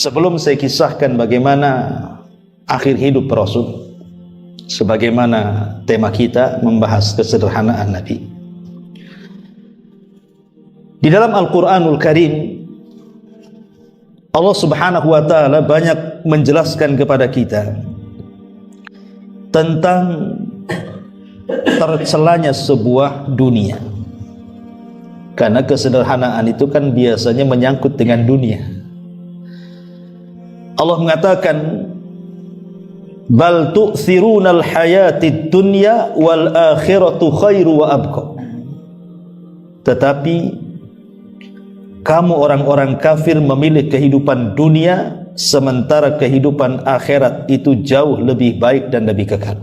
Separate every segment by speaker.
Speaker 1: Sebelum saya kisahkan bagaimana akhir hidup Rasul, sebagaimana tema kita membahas kesederhanaan Nabi. Di dalam Al-Quranul Karim, Allah Subhanahu wa Ta'ala banyak menjelaskan kepada kita tentang tercelanya sebuah dunia. Karena kesederhanaan itu kan biasanya menyangkut dengan dunia. Allah mengatakan, bal tu'thirunal hayatid dunya wal akhiratu khairu wa abqa. Tetapi kamu orang-orang kafir memilih kehidupan dunia, sementara kehidupan akhirat itu jauh lebih baik dan lebih kekal.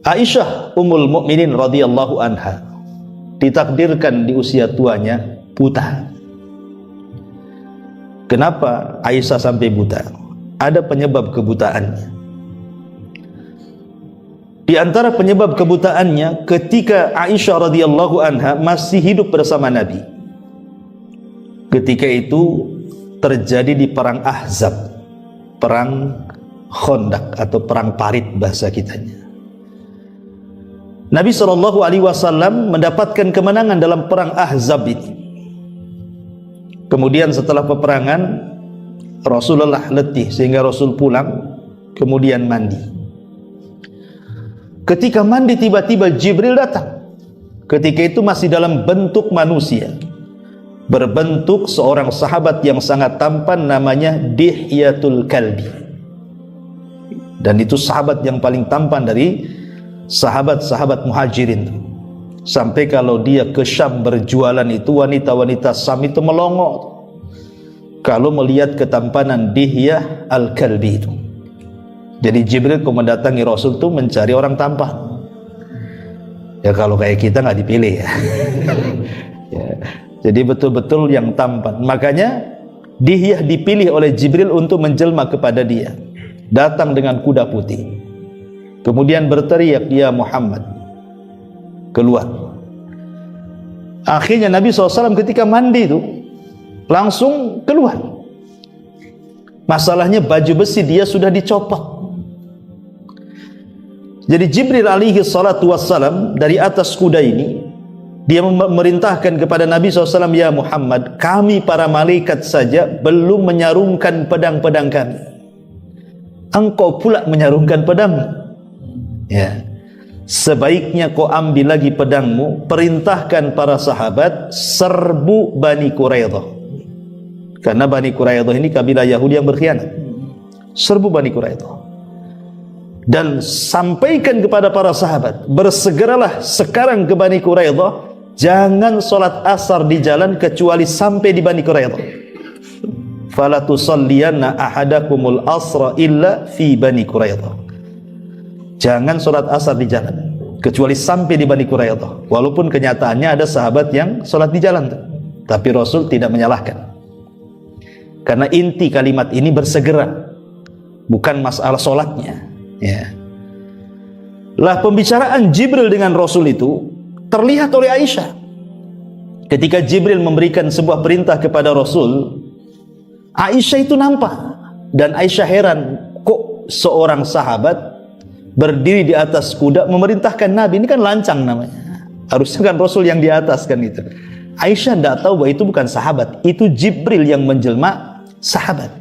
Speaker 1: Aisyah Ummul Mukminin radhiyallahu anha ditakdirkan di usia tuanya buta. Kenapa Aisyah sampai buta? Ada penyebab kebutaannya. Di antara penyebab kebutaannya, ketika Aisyah radhiyallahu anha masih hidup bersama Nabi, ketika itu terjadi di perang Ahzab, perang Khandaq atau perang parit bahasa kitanya. Nabi SAW mendapatkan kemenangan dalam perang Ahzab ini. Kemudian setelah peperangan, Rasulullah letih sehingga Rasul pulang, kemudian mandi. Ketika mandi, tiba-tiba Jibril datang. Ketika itu masih dalam bentuk manusia, berbentuk seorang sahabat yang sangat tampan, namanya Dihyatul Kalbi. Dan itu sahabat yang paling tampan dari sahabat-sahabat Muhajirin. Sampai kalau dia ke Syam berjualan itu, wanita-wanita Syam itu melongo kalau melihat ketampanan Dihyah Al-Kalbi itu. Jadi Jibril kalau mendatangi Rasul itu mencari orang tampan. Ya kalau kayak kita nggak dipilih ya. Ya. Jadi betul-betul yang tampan. Makanya Dihyah dipilih oleh Jibril untuk menjelma kepada dia. Datang dengan kuda putih. Kemudian berteriak, "Ya Muhammad, keluar." Akhirnya Nabi SAW ketika mandi itu langsung keluar. Masalahnya baju besi dia sudah dicopot. Jadi Jibril alaihi salatu wassalam dari atas kuda ini, dia memerintahkan kepada Nabi SAW, "Ya Muhammad, kami para malaikat saja belum menyarungkan pedang-pedang kami. Engkau pula menyarungkan pedangmu. Ya, sebaiknya kau ambil lagi pedangmu, perintahkan para sahabat serbu Bani Quraidah." Karena Bani Quraidah ini kabilah Yahudi yang berkhianat. Serbu Bani Quraidah. Dan sampaikan kepada para sahabat, bersegeralah sekarang ke Bani Quraidah, jangan sholat asar di jalan kecuali sampai di Bani Quraidah. Fala tusalliyanna ahadakumul asra illa fi Bani Quraidah. Jangan sholat asar di jalan kecuali sampai di Bani Quraidah. Walaupun kenyataannya ada sahabat yang sholat di jalan, tapi Rasul tidak menyalahkan. Karena inti kalimat ini bersegera, bukan masalah sholatnya. Ya. Lah pembicaraan Jibril dengan Rasul itu terlihat oleh Aisyah. Ketika Jibril memberikan sebuah perintah kepada Rasul, Aisyah itu nampak. Dan Aisyah heran, kok seorang sahabat berdiri di atas kuda memerintahkan Nabi? Ini kan lancang namanya. Harusnya kan Rasul yang di atas kan itu. Aisyah tidak tahu bahwa itu bukan sahabat, itu Jibril yang menjelma sahabat.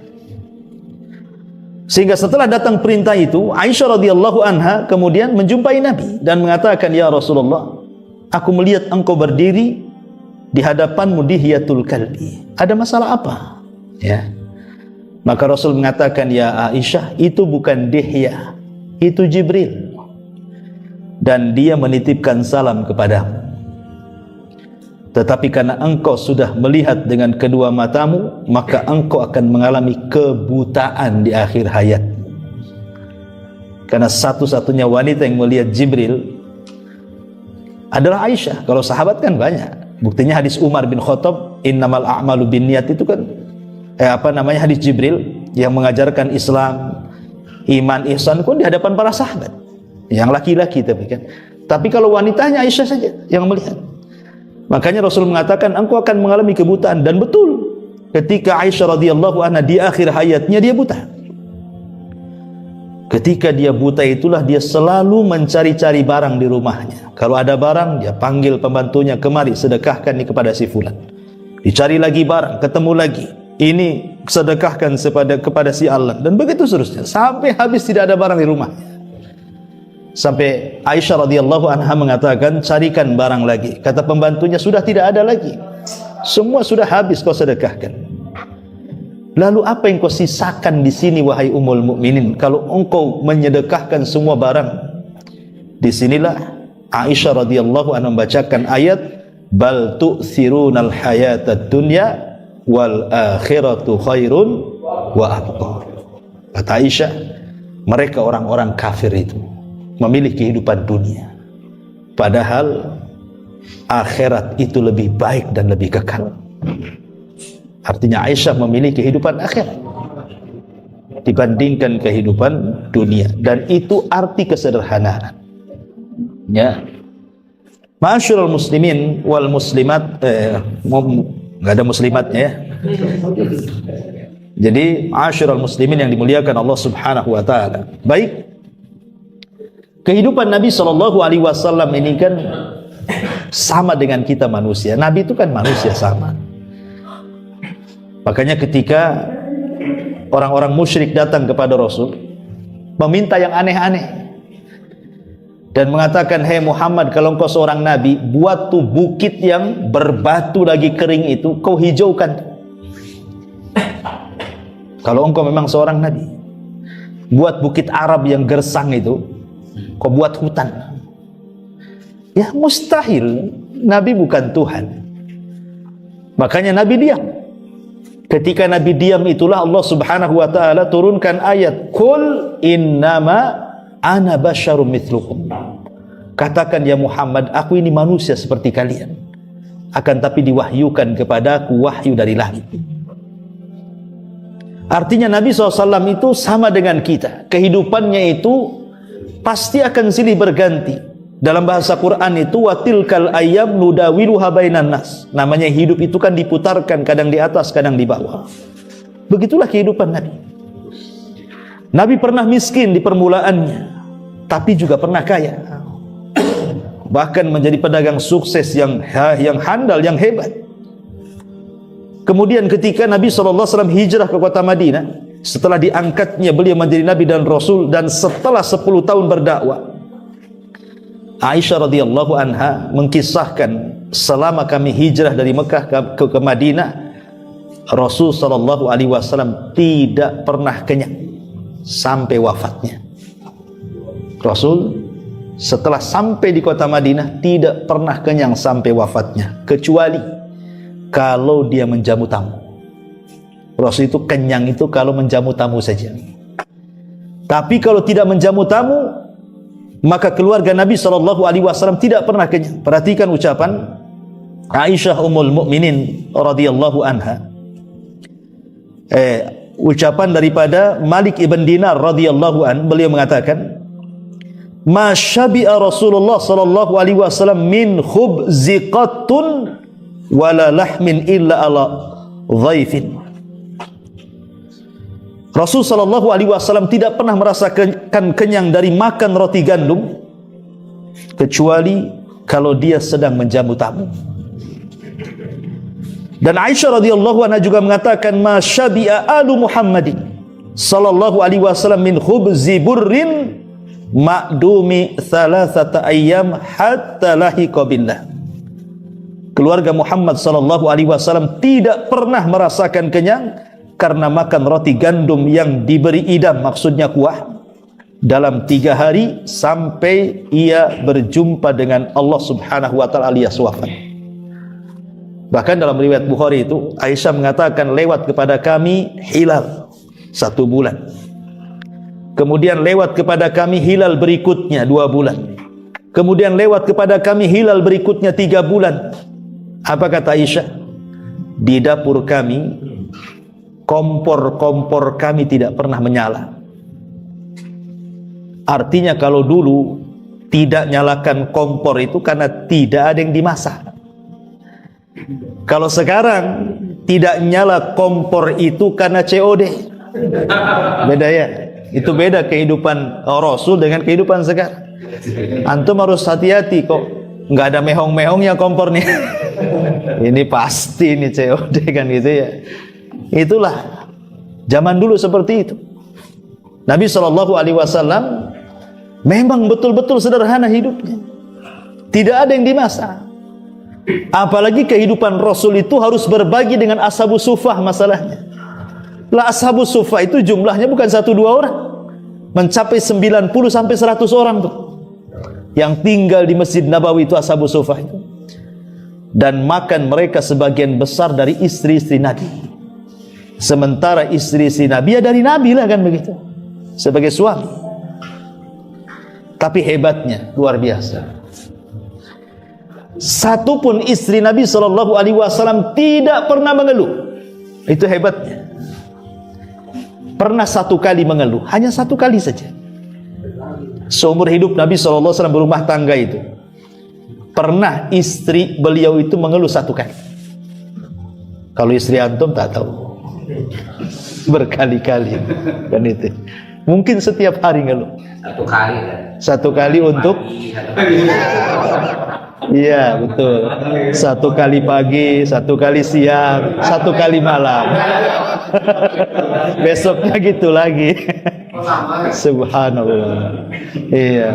Speaker 1: Sehingga setelah datang perintah itu, Aisyah radhiyallahu anha kemudian menjumpai Nabi dan mengatakan, "Ya Rasulullah, aku melihat engkau berdiri di hadapanmu Dihyatul Kalbi. Ada masalah apa?" Ya. Maka Rasul mengatakan, "Ya Aisyah, itu bukan Dihyah, itu Jibril. Dan dia menitipkan salam kepadamu. Tetapi karena engkau sudah melihat dengan kedua matamu, maka engkau akan mengalami kebutaan di akhir hayat." Karena satu-satunya wanita yang melihat Jibril adalah Aisyah. Kalau sahabat kan banyak. Buktinya hadis Umar bin Khattab, "Innamal a'malu binniyat," itu kan hadis Jibril yang mengajarkan Islam, iman, ihsan pun di hadapan para sahabat. Yang laki-laki tapi kan. Tapi kalau wanitanya Aisyah saja yang melihat. Makanya Rasul mengatakan engkau akan mengalami kebutaan, dan betul ketika Aisyah radhiyallahu anha di akhir hayatnya dia buta. Ketika dia buta itulah dia selalu mencari-cari barang di rumahnya. Kalau ada barang, dia panggil pembantunya, kemari sedekahkan ini kepada si fulan. Dicari lagi barang, ketemu lagi, ini sedekahkan kepada si Allah, dan begitu seterusnya sampai habis tidak ada barang di rumah. Sampai Aisyah radhiyallahu anha mengatakan, carikan barang lagi. Kata pembantunya, sudah tidak ada lagi, semua sudah habis kau sedekahkan. Lalu apa yang kau sisakan di sini wahai Ummul Mukminin kalau engkau menyedekahkan semua barang? Disinilah Aisyah radhiyallahu anha membacakan ayat bal tu'thirunal hayatad dunya wal akhiratu khairun wa abqa. Kata Aisyah, mereka orang-orang kafir itu memilih kehidupan dunia, padahal akhirat itu lebih baik dan lebih kekal. Artinya Aisyah memilih kehidupan akhirat dibandingkan kehidupan dunia, dan itu arti kesederhanaan. Ya, ma'asyiral muslimin wal muslimat, nggak ada muslimatnya ya. Jadi ma'asyiral muslimin yang dimuliakan Allah Subhanahu wa taala. Baik, kehidupan Nabi sallallahu alaihi wasallam ini kan sama dengan kita manusia. Nabi itu kan manusia sama. Makanya ketika orang-orang musyrik datang kepada Rasul meminta yang aneh-aneh dan mengatakan, "Hei Muhammad, kalau engkau seorang nabi, buat tuh bukit yang berbatu lagi kering itu kau hijaukan. Kalau engkau memang seorang nabi, buat bukit Arab yang gersang itu kau buat hutan." Ya mustahil, Nabi bukan Tuhan. Makanya Nabi diam. Ketika Nabi diam itulah Allah Subhanahu wa taala turunkan ayat, "Qul innama ana basyarum mithlukum." Katakan ya Muhammad, aku ini manusia seperti kalian, akan tapi diwahyukan kepadaku wahyu dari langit. Artinya Nabi SAW itu sama dengan kita. Kehidupannya itu pasti akan silih berganti. Dalam bahasa Quran itu watilkal ayyam nudawiluha bainan nas. Namanya hidup itu kan diputarkan, kadang di atas, kadang di bawah. Begitulah kehidupan Nabi. Nabi pernah miskin di permulaannya, tapi juga pernah kaya. Bahkan menjadi pedagang sukses yang handal, yang hebat. Kemudian ketika Nabi SAW hijrah ke kota Madinah, setelah diangkatnya beliau menjadi Nabi dan Rasul, dan setelah 10 tahun berdakwah, Aisyah radhiyallahu anha mengkisahkan, selama kami hijrah dari Mekah ke Madinah, Rasul sallallahu alaihi wasallam tidak pernah kenyang sampai wafatnya. Rasul setelah sampai di kota Madinah tidak pernah kenyang sampai wafatnya, kecuali kalau dia menjamu tamu. Rasul itu kenyang itu kalau menjamu tamu saja. Tapi kalau tidak menjamu tamu, maka keluarga Nabi SAW tidak pernah kenyang. Perhatikan ucapan Aisyah Ummul Mukminin radhiyallahu anha. Ucapan daripada Malik ibn Dinar radhiyallahu an, beliau mengatakan, "Ma syabi'a Rasulullah sallallahu alaihi wasallam min khubzi qattun wala lahmin illa ala dhaifin." Rasul sallallahu alaihi wasallam tidak pernah merasakan kenyang dari makan roti gandum kecuali kalau dia sedang menjamu tamu. Dan Aisyah radhiyallahu anha juga mengatakan, "Ma syabi'a alu Muhammadin sallallahu alaihi wasallam min khubzi burrin ma'dumi thalathata ayyam hatta lahiqa billah." Keluarga Muhammad sallallahu alaihi wasallam tidak pernah merasakan kenyang karena makan roti gandum yang diberi idam, maksudnya kuah, dalam 3 hari sampai ia berjumpa dengan Allah Subhanahu wa ta'ala alias wafat. Bahkan dalam riwayat Bukhari itu Aisyah mengatakan, lewat kepada kami hilal 1 bulan, kemudian lewat kepada kami hilal berikutnya 2 bulan, kemudian lewat kepada kami hilal berikutnya 3 bulan. Apa kata Aisyah? Di dapur kami kompor-kompor kami tidak pernah menyala. Artinya kalau dulu tidak nyalakan kompor itu karena tidak ada yang dimasak. Kalau sekarang tidak nyala kompor itu karena COD. Beda ya. Itu beda kehidupan Rasul dengan kehidupan sekarang. Antum harus hati-hati kok. Nggak ada mehong-mehongnya kompor nih. Ini pasti ini COD kan gitu ya. Itulah zaman dulu seperti itu. Nabi SAW memang betul-betul sederhana hidupnya. Tidak ada yang dimasak. Apalagi kehidupan Rasul itu harus berbagi dengan ashabus suffah masalahnya. Lah ashabus suffah itu jumlahnya bukan 1-2 orang. Mencapai 90 sampai 100 orang tuh. Yang tinggal di Masjid Nabawi itu ashabus suffah itu. Dan makan mereka sebagian besar dari istri-istri Nabi. Sementara istri-istri Nabi ya dari Nabi lah kan begitu. Sebagai suami. Tapi hebatnya luar biasa. Satupun istri Nabi SAW tidak pernah mengeluh. Itu hebatnya. Pernah 1 kali mengeluh, hanya 1 kali saja. Seumur hidup Nabi SAW berumah tangga itu, pernah istri beliau itu mengeluh 1 kali. Kalau istri antum tak tahu, berkali-kali kan itu. Mungkin setiap hari ngeluh.
Speaker 2: 1 kali kan?
Speaker 1: 1 kali untuk iya betul. 1 kali pagi, 1 kali siang, 1 kali malam. Besoknya gitu lagi. Subhanallah. Iya.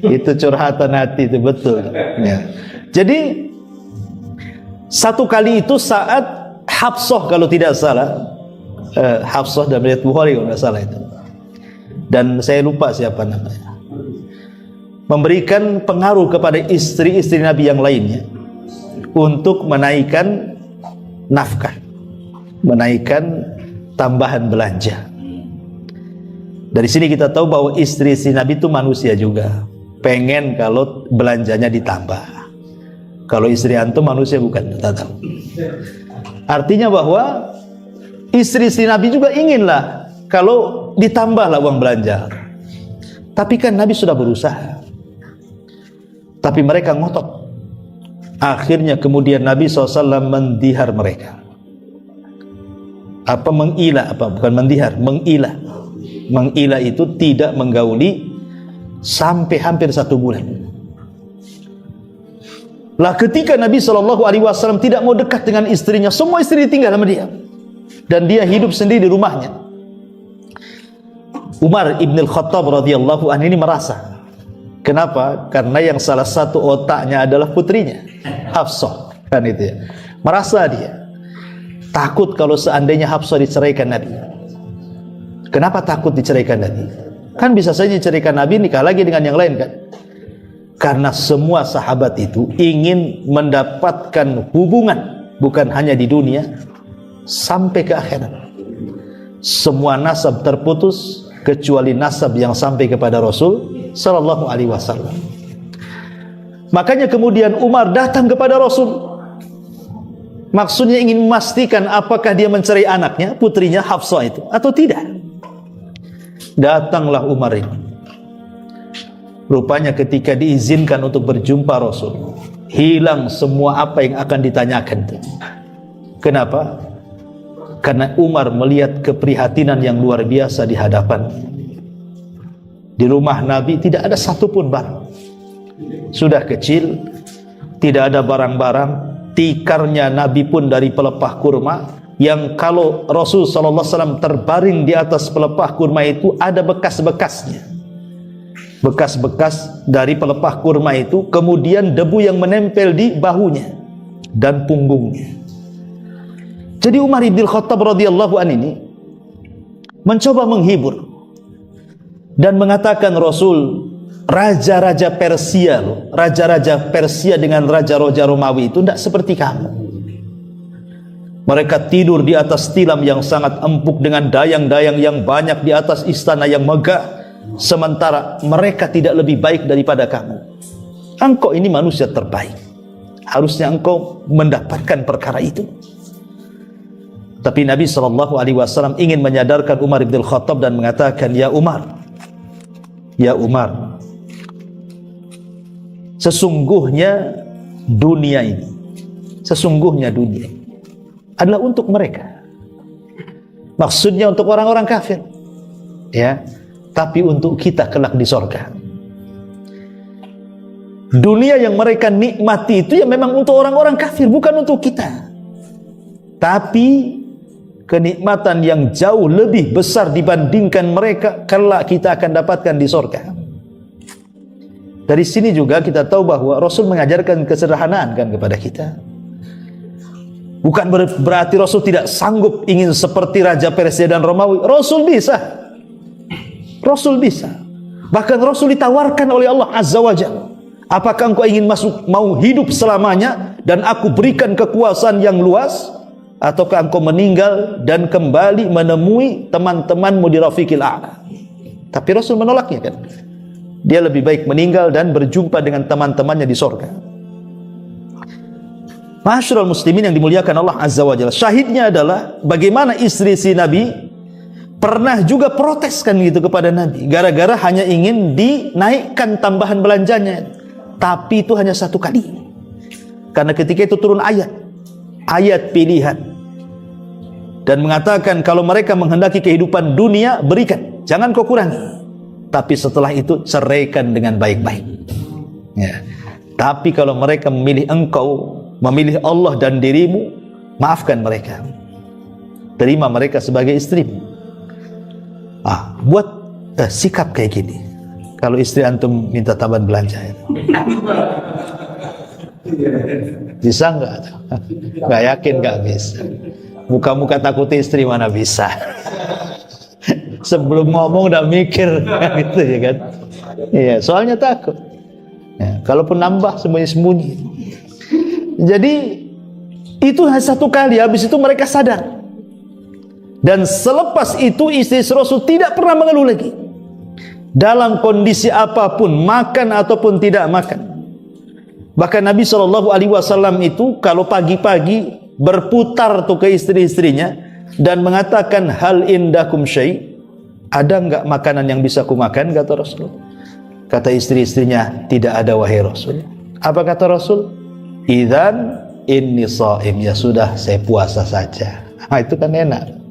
Speaker 1: Itu curhatan hati itu betul. Ya. Jadi 1 kali itu saat Hafsah kalau tidak salah. Hafsah dan riwayat Bukhari kalau tidak salah itu. Dan saya lupa siapa namanya. Memberikan pengaruh kepada istri-istri Nabi yang lainnya untuk menaikkan nafkah, menaikkan tambahan belanja. Dari sini kita tahu bahwa istri-istri Nabi itu manusia juga, pengen kalau belanjanya ditambah. Kalau istri antum manusia bukan, kita tahu. Artinya bahwa istri-istri Nabi juga inginlah kalau ditambahlah uang belanja. Tapi kan Nabi sudah berusaha. Tapi mereka ngotot. Akhirnya kemudian Nabi SAW mendihar mereka. Apa mengilah? Apa bukan mendihar? Mengilah. Mengilah itu tidak menggauli sampai hampir 1 bulan. Lah ketika Nabi SAW tidak mau dekat dengan istrinya, semua istri ditinggal sama dia. Dan dia hidup sendiri di rumahnya. Umar ibn al-Khattab radhiyallahu anhu ini merasa. Kenapa? Karena yang salah satu otaknya adalah putrinya, Hafsah, kan itu ya. Merasa dia takut kalau seandainya Hafsah diceraikan Nabi. Kenapa takut diceraikan Nabi? Kan bisa saja diceraikan Nabi, nikah lagi dengan yang lain kan? Karena semua sahabat itu ingin mendapatkan hubungan bukan hanya di dunia sampai ke akhirat. Semua nasab terputus kecuali nasab yang sampai kepada Rasul sallallahu alaihi wasallam. Makanya kemudian Umar datang kepada Rasul. Maksudnya ingin memastikan apakah dia mencerai anaknya, putrinya Hafsah itu atau tidak. Datanglah Umar ini. Rupanya ketika diizinkan untuk berjumpa Rasul, hilang semua apa yang akan ditanyakan itu. Kenapa? Karena Umar melihat keprihatinan yang luar biasa di hadapan. Di rumah Nabi tidak ada satupun barang. Sudah kecil, tidak ada barang-barang. Tikarnya Nabi pun dari pelepah kurma, yang kalau Rasul SAW terbaring di atas pelepah kurma itu ada bekas-bekasnya. Bekas-bekas dari pelepah kurma itu, kemudian debu yang menempel di bahunya dan punggungnya. Jadi Umar ibn Khattab radhiyallahu anhu ini mencoba menghibur dan mengatakan, Rasul, raja-raja Persia loh, raja-raja Persia dengan raja-raja Romawi itu tidak seperti kamu. Mereka tidur di atas tilam yang sangat empuk dengan dayang-dayang yang banyak di atas istana yang megah, sementara mereka tidak lebih baik daripada kamu. Engkau ini manusia terbaik, harusnya engkau mendapatkan perkara itu. Tapi Nabi SAW ingin menyadarkan Umar ibn Khattab dan mengatakan, ya Umar, sesungguhnya dunia ini adalah untuk mereka. Maksudnya untuk orang-orang kafir, ya. Tapi untuk kita kelak di sorga. Dunia yang mereka nikmati itu ya memang untuk orang-orang kafir, bukan untuk kita. Tapi kenikmatan yang jauh lebih besar dibandingkan mereka kelak kita akan dapatkan di sorga. Dari sini juga kita tahu bahwa Rasul mengajarkan kesederhanaan kan kepada kita. Bukan berarti Rasul tidak sanggup ingin seperti Raja Persia dan Romawi. Rasul bisa. Rasul bisa. Bahkan Rasul ditawarkan oleh Allah Azza wa Jalla. Apakah engkau ingin mau hidup selamanya dan aku berikan kekuasaan yang luas, ataukah engkau meninggal dan kembali menemui teman-temanmu di Rafiqil A'la? Tapi Rasul menolaknya kan. Dia lebih baik meninggal dan berjumpa dengan teman-temannya di sorga. Ma'asyiral muslimin yang dimuliakan Allah Azza wa Jalla, syahidnya adalah bagaimana istri-istri Nabi pernah juga protes kan gitu kepada Nabi, gara-gara hanya ingin dinaikkan tambahan belanjanya. Tapi itu hanya satu kali. Karena ketika itu turun ayat pilihan, dan mengatakan kalau mereka menghendaki kehidupan dunia, berikan, jangan kau kurangi. Tapi setelah itu ceraikan dengan baik-baik, ya. Tapi kalau mereka memilih engkau, memilih Allah dan dirimu, maafkan mereka, terima mereka sebagai istrimu. Buat sikap kayak gini. Kalau istri antum minta tambahan belanja, bisa nggak? Nggak yakin nggak bisa. Muka-muka takut istri mana bisa. Sebelum ngomong udah mikir gitu ya kan? Iya, soalnya takut. Ya, kalaupun nambah sembunyi-sembunyi. Jadi itu hanya satu kali. Habis itu mereka sadar. Dan selepas itu istri Rasul tidak pernah mengeluh lagi. Dalam kondisi apapun, makan ataupun tidak makan. Bahkan Nabi SAW itu kalau pagi-pagi berputar tuh ke istri-istrinya dan mengatakan, hal indakum syai', ada enggak makanan yang bisa kumakan, kata Rasul. Kata istri-istrinya, tidak ada wahai Rasul. Apa kata Rasul? Idzan inni shaim, ya sudah saya puasa saja. Itu kan enak.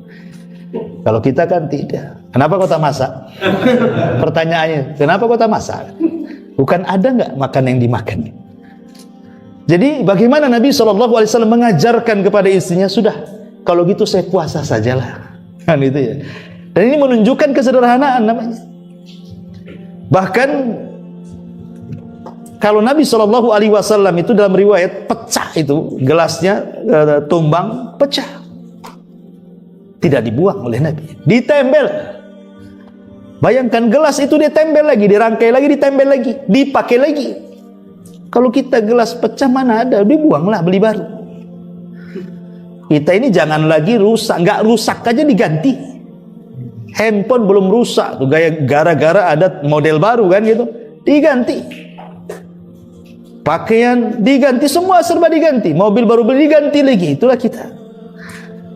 Speaker 1: Kalau kita kan tidak. Kenapa kau tak masak? Pertanyaannya, kenapa kau tak masak? Bukan ada nggak makan yang dimakan? Jadi bagaimana Nabi SAW mengajarkan kepada istrinya, sudah, kalau gitu saya puasa sajalah. Kan itu ya. Dan ini menunjukkan kesederhanaan namanya. Bahkan kalau Nabi SAW itu dalam riwayat pecah itu gelasnya, tumbang pecah. Tidak dibuang oleh Nabi, ditempel. Bayangkan gelas itu ditempel lagi, dirangkai lagi, ditempel lagi, dipakai lagi. Kalau kita gelas pecah mana ada, dibuanglah, beli baru. Kita ini jangan lagi rusak, nggak rusak aja diganti. Handphone belum rusak tuh, gara-gara ada model baru kan gitu, diganti. Pakaian diganti, semua serba diganti. Mobil baru beli diganti lagi. Itulah kita.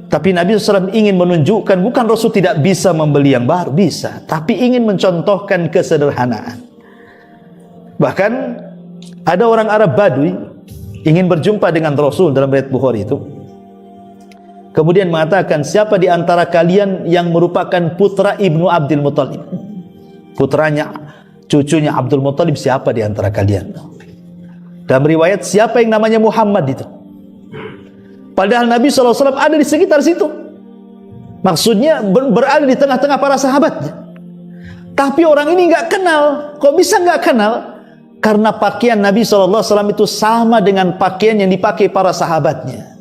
Speaker 1: Tapi Nabi SAW ingin menunjukkan, bukan Rasul tidak bisa membeli yang baru, bisa, tapi ingin mencontohkan kesederhanaan. Bahkan ada orang Arab Badui ingin berjumpa dengan Rasul dalam riwayat Bukhari itu. Kemudian mengatakan, siapa di antara kalian yang merupakan putra Ibnu Abdul Muttalib? Putranya, cucunya Abdul Muttalib, siapa di antara kalian? Dalam riwayat, siapa yang namanya Muhammad itu? Padahal Nabi SAW ada di sekitar situ. Maksudnya berada di tengah-tengah para sahabatnya. Tapi orang ini nggak kenal. Kok bisa nggak kenal? Karena pakaian Nabi SAW itu sama dengan pakaian yang dipakai para sahabatnya.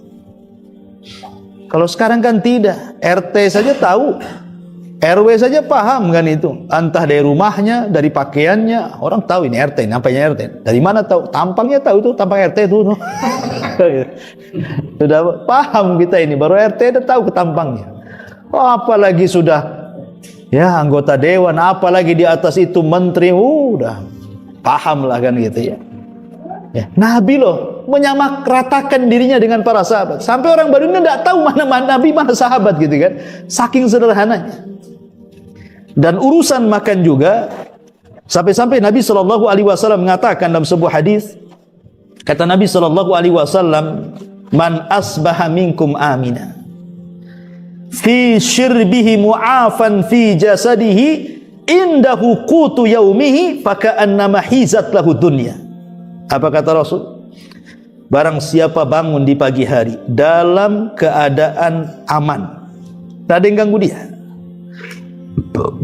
Speaker 1: Kalau sekarang kan tidak. RT saja tahu, RW saja paham kan itu. Entah dari rumahnya, dari pakaiannya, orang tahu ini RT, nampaknya RT. Dari mana tahu? Tampangnya tahu itu, tampang RT itu. Sudah paham kita ini, baru RT udah tahu ketampangnya. Apalagi sudah ya anggota dewan, apalagi di atas itu menteri, udah paham lah kan gitu ya. Nabi loh menyamaratakan dirinya dengan para sahabat, sampai orang baru ini tidak tahu mana Nabi mana sahabat gitu kan, saking sederhananya. Dan urusan makan juga, sampai-sampai Nabi SAW mengatakan dalam sebuah hadis, kata Nabi SAW, man asbaha minkum amina fi syirbihi mu'afan fi jasadihi indahu qutu yaumihi faka'annama hizat lahu dunya. Apa kata Rasul? Barang siapa bangun di pagi hari dalam keadaan aman, tak ada yang ganggu dia,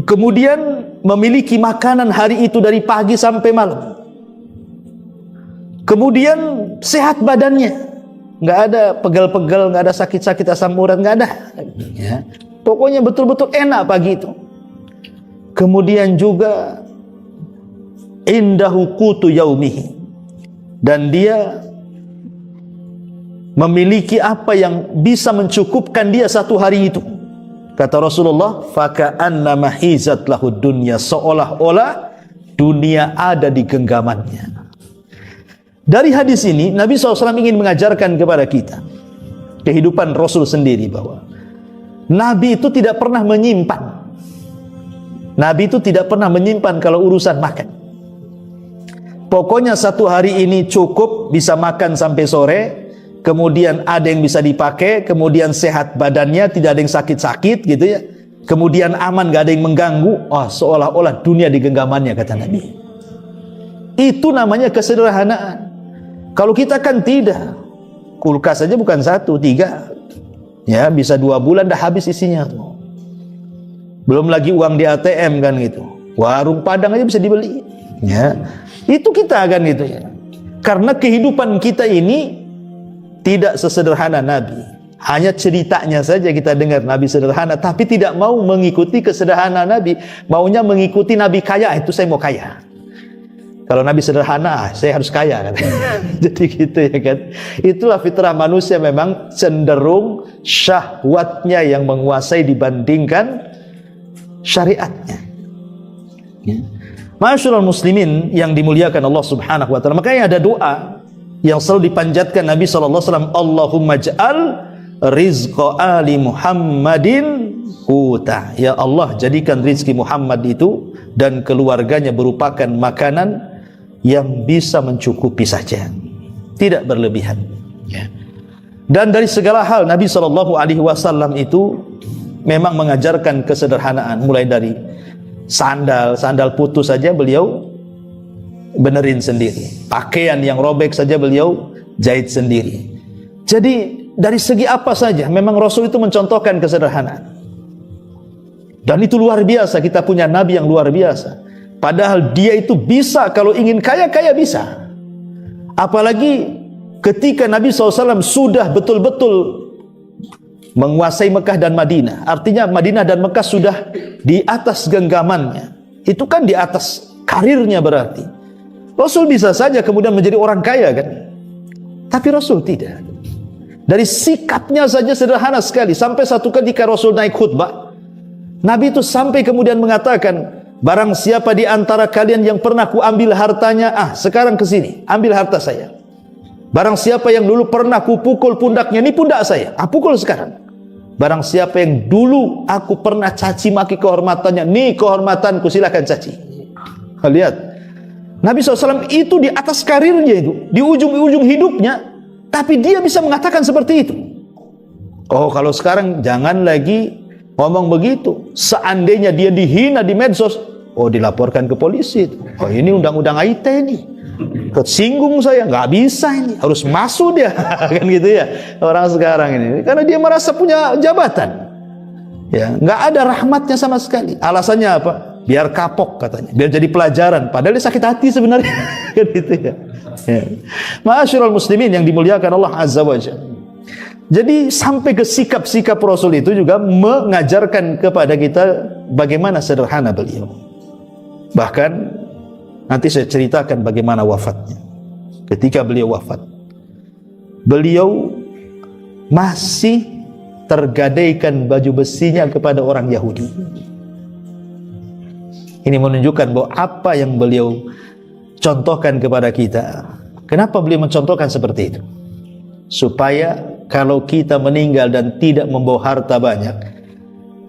Speaker 1: kemudian memiliki makanan hari itu dari pagi sampai malam, kemudian sehat badannya, nggak ada pegal-pegal, nggak ada sakit-sakit asam urat, nggak ada ya. Pokoknya betul-betul enak pagi itu. Kemudian juga indahu qutu yaumihi, dan dia memiliki apa yang bisa mencukupkan dia satu hari itu. Kata Rasulullah, faka'annama hizat lahu dunya, seolah-olah dunia ada di genggamannya. Dari hadis ini Nabi SAW ingin mengajarkan kepada kita kehidupan Rasul sendiri, bahwa Nabi itu tidak pernah menyimpan. Nabi itu tidak pernah menyimpan kalau urusan makan. Pokoknya satu hari ini cukup, bisa makan sampai sore, kemudian ada yang bisa dipakai, kemudian sehat badannya, tidak ada yang sakit-sakit gitu ya, kemudian aman, gak ada yang mengganggu. Oh, seolah-olah dunia di genggamannya, kata Nabi. Itu namanya kesederhanaan. Kalau kita kan tidak, kulkas saja bukan 1, 3 ya, bisa 2 bulan dah habis isinya tuh. Belum lagi uang di ATM kan gitu, warung Padang aja bisa dibeli ya. Itu kita kan gitu ya. Karena kehidupan kita ini tidak sesederhana Nabi. Hanya ceritanya saja kita dengar Nabi sederhana, tapi tidak mau mengikuti kesederhanaan Nabi. Maunya mengikuti Nabi kaya, itu saya mau kaya. Kalau Nabi sederhana, saya harus kaya kan. Jadi gitu ya kan. Itulah fitrah manusia, memang cenderung syahwatnya yang menguasai dibandingkan syariatnya ya. Ma'asyiral muslimin yang dimuliakan Allah Subhanahu wa taala, makanya ada doa yang selalu dipanjatkan Nabi SAW, Allahumma ja'al rizqa ali Muhammadin quta. Ya Allah, jadikan rizki Muhammad itu dan keluarganya merupakan makanan yang bisa mencukupi saja, tidak berlebihan ya. Dan dari segala hal Nabi SAW itu memang mengajarkan kesederhanaan, mulai dari sandal putus saja beliau benerin sendiri, pakaian yang robek saja beliau jahit sendiri. Jadi dari segi apa saja memang Rasul itu mencontohkan kesederhanaan, dan itu luar biasa. Kita punya Nabi yang luar biasa, padahal dia itu bisa, kalau ingin kaya bisa. Apalagi ketika Nabi SAW sudah betul-betul menguasai Mekah dan Madinah, artinya Madinah dan Mekah sudah di atas genggamannya, itu kan di atas karirnya. Berarti Rasul bisa saja kemudian menjadi orang kaya kan, tapi Rasul tidak. Dari sikapnya saja sederhana sekali. Sampai satu ketika Rasul naik khutbah, Nabi itu sampai kemudian mengatakan, barang siapa di antara kalian yang pernah ku ambil hartanya, sekarang ke sini ambil harta saya. Barang siapa yang dulu pernah ku pukul pundaknya, ini pundak saya, pukul sekarang. Barang siapa yang dulu aku pernah caci maki kehormatannya, nih kehormatanku, silakan caci. Lihat, Nabi SAW itu di atas karirnya itu, di ujung-ujung hidupnya, tapi dia bisa mengatakan seperti itu. Oh, kalau sekarang jangan lagi ngomong begitu. Seandainya dia dihina di medsos, oh dilaporkan ke polisi. Oh, ini undang-undang IT nih, kesinggung saya, nggak bisa ini, harus masuk dia. Kan gitu ya orang sekarang ini, karena dia merasa punya jabatan ya, nggak ada rahmatnya sama sekali. Alasannya apa? Biar kapok katanya, biar jadi pelajaran, padahal dia sakit hati sebenarnya. Kan gitu ya. Ma'asyiral muslimin yang dimuliakan Allah Azza wa Jalla. Jadi sampai ke sikap-sikap Rasul itu juga mengajarkan kepada kita bagaimana sederhana beliau. Bahkan nanti saya ceritakan bagaimana wafatnya. Ketika beliau wafat, beliau masih tergadaikan baju besinya kepada orang Yahudi. Ini menunjukkan bahwa apa yang beliau contohkan kepada kita. Kenapa beliau mencontohkan seperti itu? Supaya kalau kita meninggal dan tidak membawa harta banyak,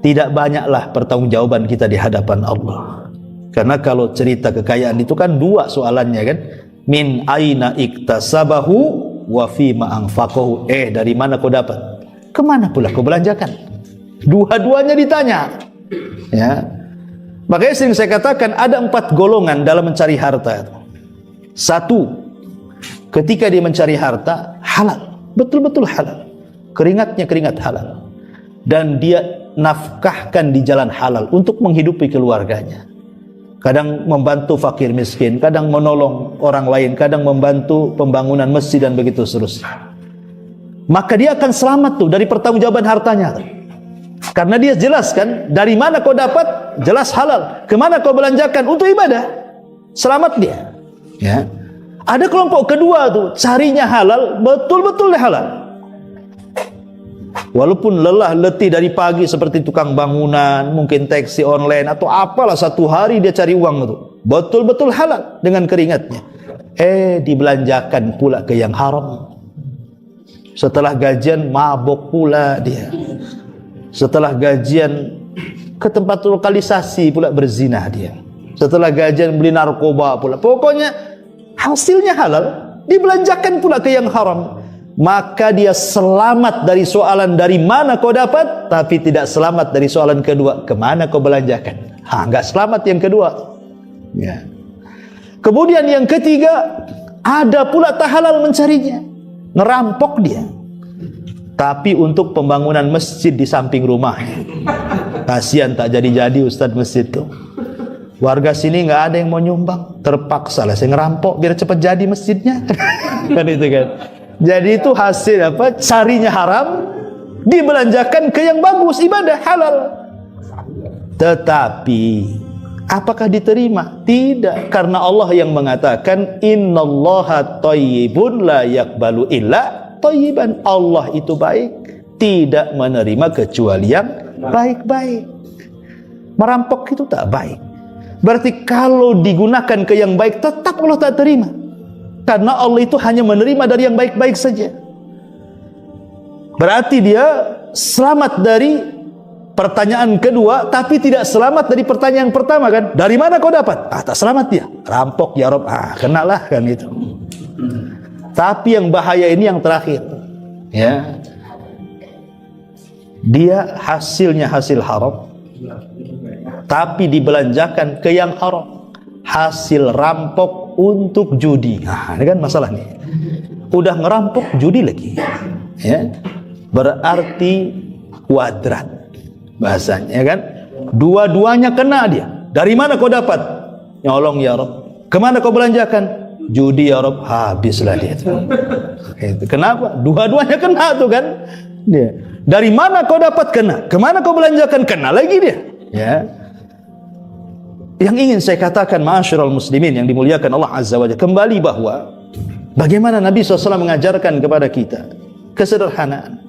Speaker 1: tidak banyaklah pertanggungjawaban kita di hadapan Allah. Karena kalau cerita kekayaan itu kan dua soalannya kan, min aina iktasabahu wa fima anfaqahu. Dari mana kau dapat? Kemana pula kau belanjakan? Dua-duanya ditanya. Ya. Makanya sering saya katakan ada 4 golongan dalam mencari harta. 1, ketika dia mencari harta halal, betul-betul halal, keringatnya keringat halal, dan dia nafkahkan di jalan halal untuk menghidupi keluarganya. Kadang membantu fakir miskin, kadang menolong orang lain, kadang membantu pembangunan masjid dan begitu seterusnya. Maka dia akan selamat tuh dari pertanggungjawaban hartanya. Karena dia jelaskan dari mana kau dapat, jelas halal. Kemana kau belanjakan untuk ibadah, selamat dia. Ya. Ada kelompok kedua tuh, carinya halal, betul-betul halal. Walaupun lelah letih dari pagi seperti tukang bangunan, mungkin taksi online atau apalah, satu hari dia cari uang itu, betul-betul halal dengan keringatnya. Dibelanjakan pula ke yang haram. Setelah gajian mabok pula dia. Setelah gajian ke tempat lokalisasi pula berzina dia. Setelah gajian beli narkoba pula. Pokoknya hasilnya halal, dibelanjakan pula ke yang haram. Maka dia selamat dari soalan dari mana kau dapat, tapi tidak selamat dari soalan kedua, kemana kau belanjakan. Enggak selamat yang kedua. Ya. Kemudian yang ketiga, ada pula tak halal mencarinya, ngerampok dia. Tapi untuk pembangunan masjid di samping rumahnya. Kasihan tak jadi-jadi Ustadz masjid tuh. Warga sini nggak ada yang mau nyumbang, terpaksa lah saya ngerampok biar cepat jadi masjidnya. Kan itu kan. Jadi itu hasil apa? Carinya haram, dibelanjakan ke yang bagus, ibadah halal. Tetapi apakah diterima? Tidak, karena Allah yang mengatakan innallaha thayyibun la yaqbalu illa thayyiban. Allah itu baik, tidak menerima kecuali yang baik-baik. Merampok itu tak baik. Berarti kalau digunakan ke yang baik tetap Allah tak terima. Karena Allah itu hanya menerima dari yang baik-baik saja. Berarti dia selamat dari pertanyaan kedua, tapi tidak selamat dari pertanyaan pertama kan? Dari mana kau dapat? Tak selamat dia. Rampok ya Rob. Kenalah kan itu. Tapi yang bahaya ini yang terakhir. Ya. Dia hasilnya hasil haram, tapi dibelanjakan ke yang haram. Hasil rampok untuk judi. Ini kan masalah nih. Udah ngerampok judi lagi. Ya. Berarti kuadrat bahasanya kan. Dua-duanya kena dia. Dari mana kau dapat? Nyolong ya Rob. Kemana kau belanjakan? Judi ya Rob. Habislah dia itu. Kenapa? Dua-duanya kena tuh kan. Dia. Dari mana kau dapat? Kena. Kemana kau belanjakan? Kena lagi dia. Ya. Yang ingin saya katakan ma'asyiral muslimin yang dimuliakan Allah Azza wa Jalla, kembali bahwa bagaimana Nabi SAW mengajarkan kepada kita kesederhanaan.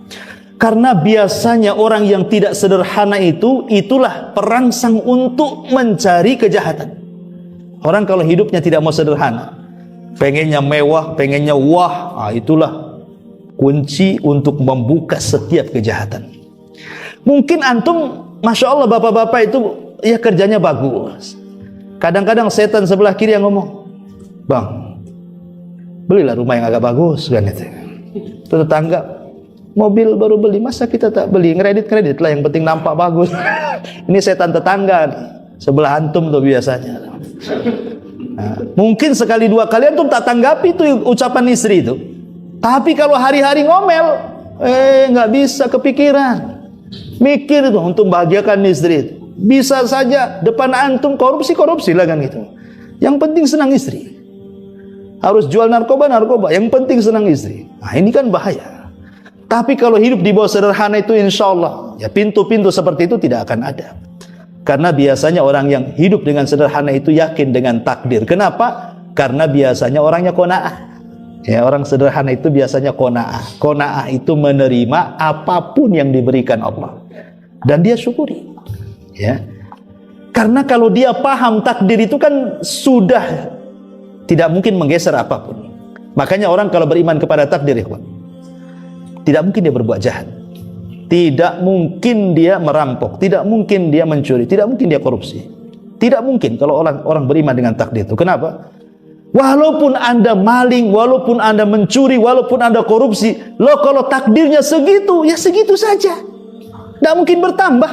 Speaker 1: Karena biasanya orang yang tidak sederhana itu, itulah perangsang untuk mencari kejahatan. Orang kalau hidupnya tidak mau sederhana, pengennya mewah, pengennya wah, itulah kunci untuk membuka setiap kejahatan. Mungkin antum, Masya Allah bapak-bapak itu ya kerjanya bagus. Kadang-kadang setan sebelah kiri yang ngomong, bang, belilah rumah yang agak bagus kan itu. Itu tetangga, mobil baru beli, masa kita tak beli, kredit lah, yang penting nampak bagus. Ini setan tetangga nih, sebelah antum tuh biasanya. Nah, mungkin sekali dua kali antum tak tanggapi itu ucapan istri itu. Tapi kalau hari-hari ngomel, nggak bisa kepikiran. Mikir itu untuk bahagiakan istri itu. Bisa saja depan antum korupsi lah kan gitu. Yang penting senang istri. Harus jual narkoba, yang penting senang istri. Nah ini kan bahaya. Tapi kalau hidup di bawah sederhana itu insya Allah ya pintu-pintu seperti itu tidak akan ada. Karena biasanya orang yang hidup dengan sederhana itu yakin dengan takdir. Kenapa? Karena biasanya orangnya qanaah. Ya, orang sederhana itu biasanya qanaah. Qanaah itu menerima apapun yang diberikan Allah dan dia syukuri. Ya. Karena kalau dia paham takdir itu kan sudah tidak mungkin menggeser apapun. Makanya orang kalau beriman kepada takdir, tidak mungkin dia berbuat jahat. Tidak mungkin dia merampok, tidak mungkin dia mencuri, tidak mungkin dia korupsi. Tidak mungkin kalau orang beriman dengan takdir itu. Kenapa? Walaupun Anda maling, walaupun Anda mencuri, walaupun Anda korupsi, loh kalau takdirnya segitu, ya segitu saja. Tidak mungkin bertambah.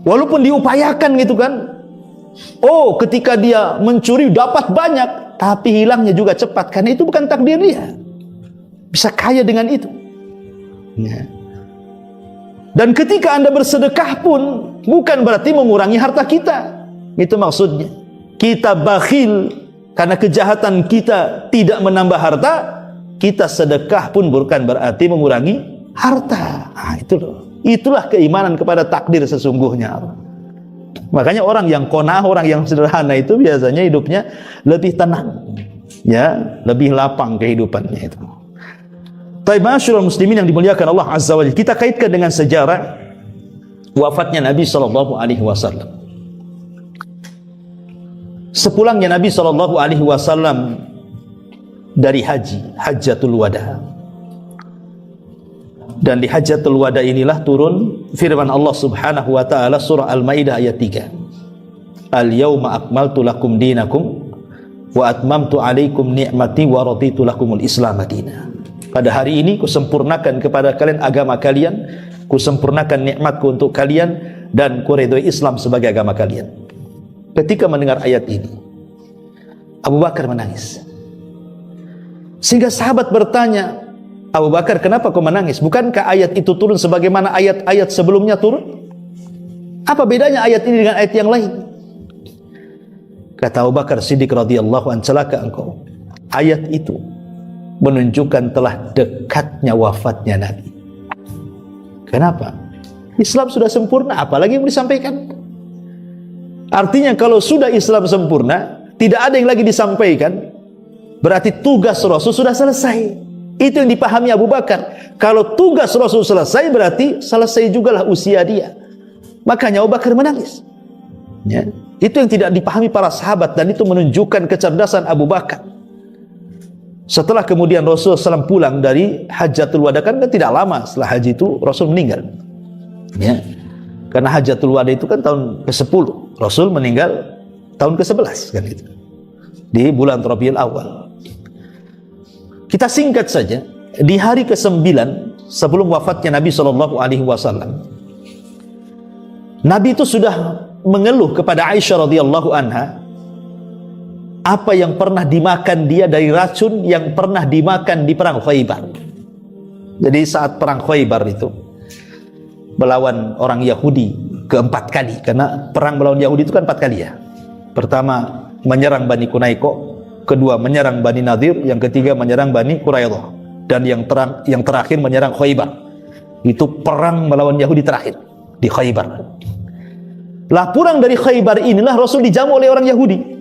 Speaker 1: Walaupun diupayakan gitu kan. Oh, ketika dia mencuri dapat banyak, tapi hilangnya juga cepat, karena itu bukan takdir dia. Bisa kaya dengan itu. Ya. Dan ketika Anda bersedekah pun bukan berarti mengurangi harta kita. Itu maksudnya. Kita bakhil karena kejahatan kita tidak menambah harta, kita sedekah pun bukan berarti mengurangi harta. Nah, itulah keimanan kepada takdir sesungguhnya. Makanya orang yang qanaah, orang yang sederhana itu biasanya hidupnya lebih tenang, ya, lebih lapang kehidupannya itu. Baik, ma'asyiral muslimin yang dimuliakan Allah Azza wa Jalla, kita kaitkan dengan sejarah wafatnya Nabi sallallahu alaihi wasallam. Sepulangnya Nabi sallallahu alaihi wasallam dari Hajjatul Wada. Dan di Hajjatul Wada inilah turun firman Allah Subhanahu wa taala surah Al-Maidah ayat 3. Al-yauma akmaltu lakum dinakum wa atmamtu alaikum ni'mati wa raditu lakumul Islam madina. Pada hari ini kusempurnakan kepada kalian agama kalian, kusempurnakan nikmatku untuk kalian, dan kuridhoi Islam sebagai agama kalian. Ketika mendengar ayat ini, Abu Bakar menangis. Sehingga sahabat bertanya, Abu Bakar, kenapa kau menangis? Bukankah ayat itu turun sebagaimana ayat-ayat sebelumnya turun? Apa bedanya ayat ini dengan ayat yang lain? Kata Abu Bakar Siddiq radhiyallahu anhu, celaka engkau. Ayat itu menunjukkan telah dekatnya wafatnya Nabi. Kenapa? Islam sudah sempurna, apalagi yang disampaikan? Artinya kalau sudah Islam sempurna, tidak ada yang lagi disampaikan, berarti tugas Rasul sudah selesai. Itu yang dipahami Abu Bakar. Kalau tugas Rasul selesai, berarti selesai jugalah usia dia. Makanya Abu Bakar menangis. Ya. Itu yang tidak dipahami para sahabat, dan itu menunjukkan kecerdasan Abu Bakar. Setelah kemudian Rasul SAW pulang dari Hajjatul Wada, kan tidak lama setelah haji itu Rasul meninggal. Ya. Karena Hajjatul Wada itu kan tahun ke-10, Rasul meninggal tahun ke-11 kan itu. Di bulan Rabiul Awal. Kita singkat saja, di hari ke-9 sebelum wafatnya Nabi SAW, Nabi itu sudah mengeluh kepada Aisyah radhiyallahu anha apa yang pernah dimakan dia dari racun yang pernah dimakan di perang Khaybar. Jadi saat perang Khaybar itu melawan orang Yahudi keempat kali, karena perang melawan Yahudi itu kan 4 kali ya. Pertama menyerang Bani Kunaiko, kedua menyerang Bani Nadir, yang ketiga menyerang Bani Quraidah, dan yang terakhir menyerang Khaybar. Itu perang melawan Yahudi terakhir di Khaybar. Lah pulang dari Khaybar inilah Rasul dijamu oleh orang Yahudi.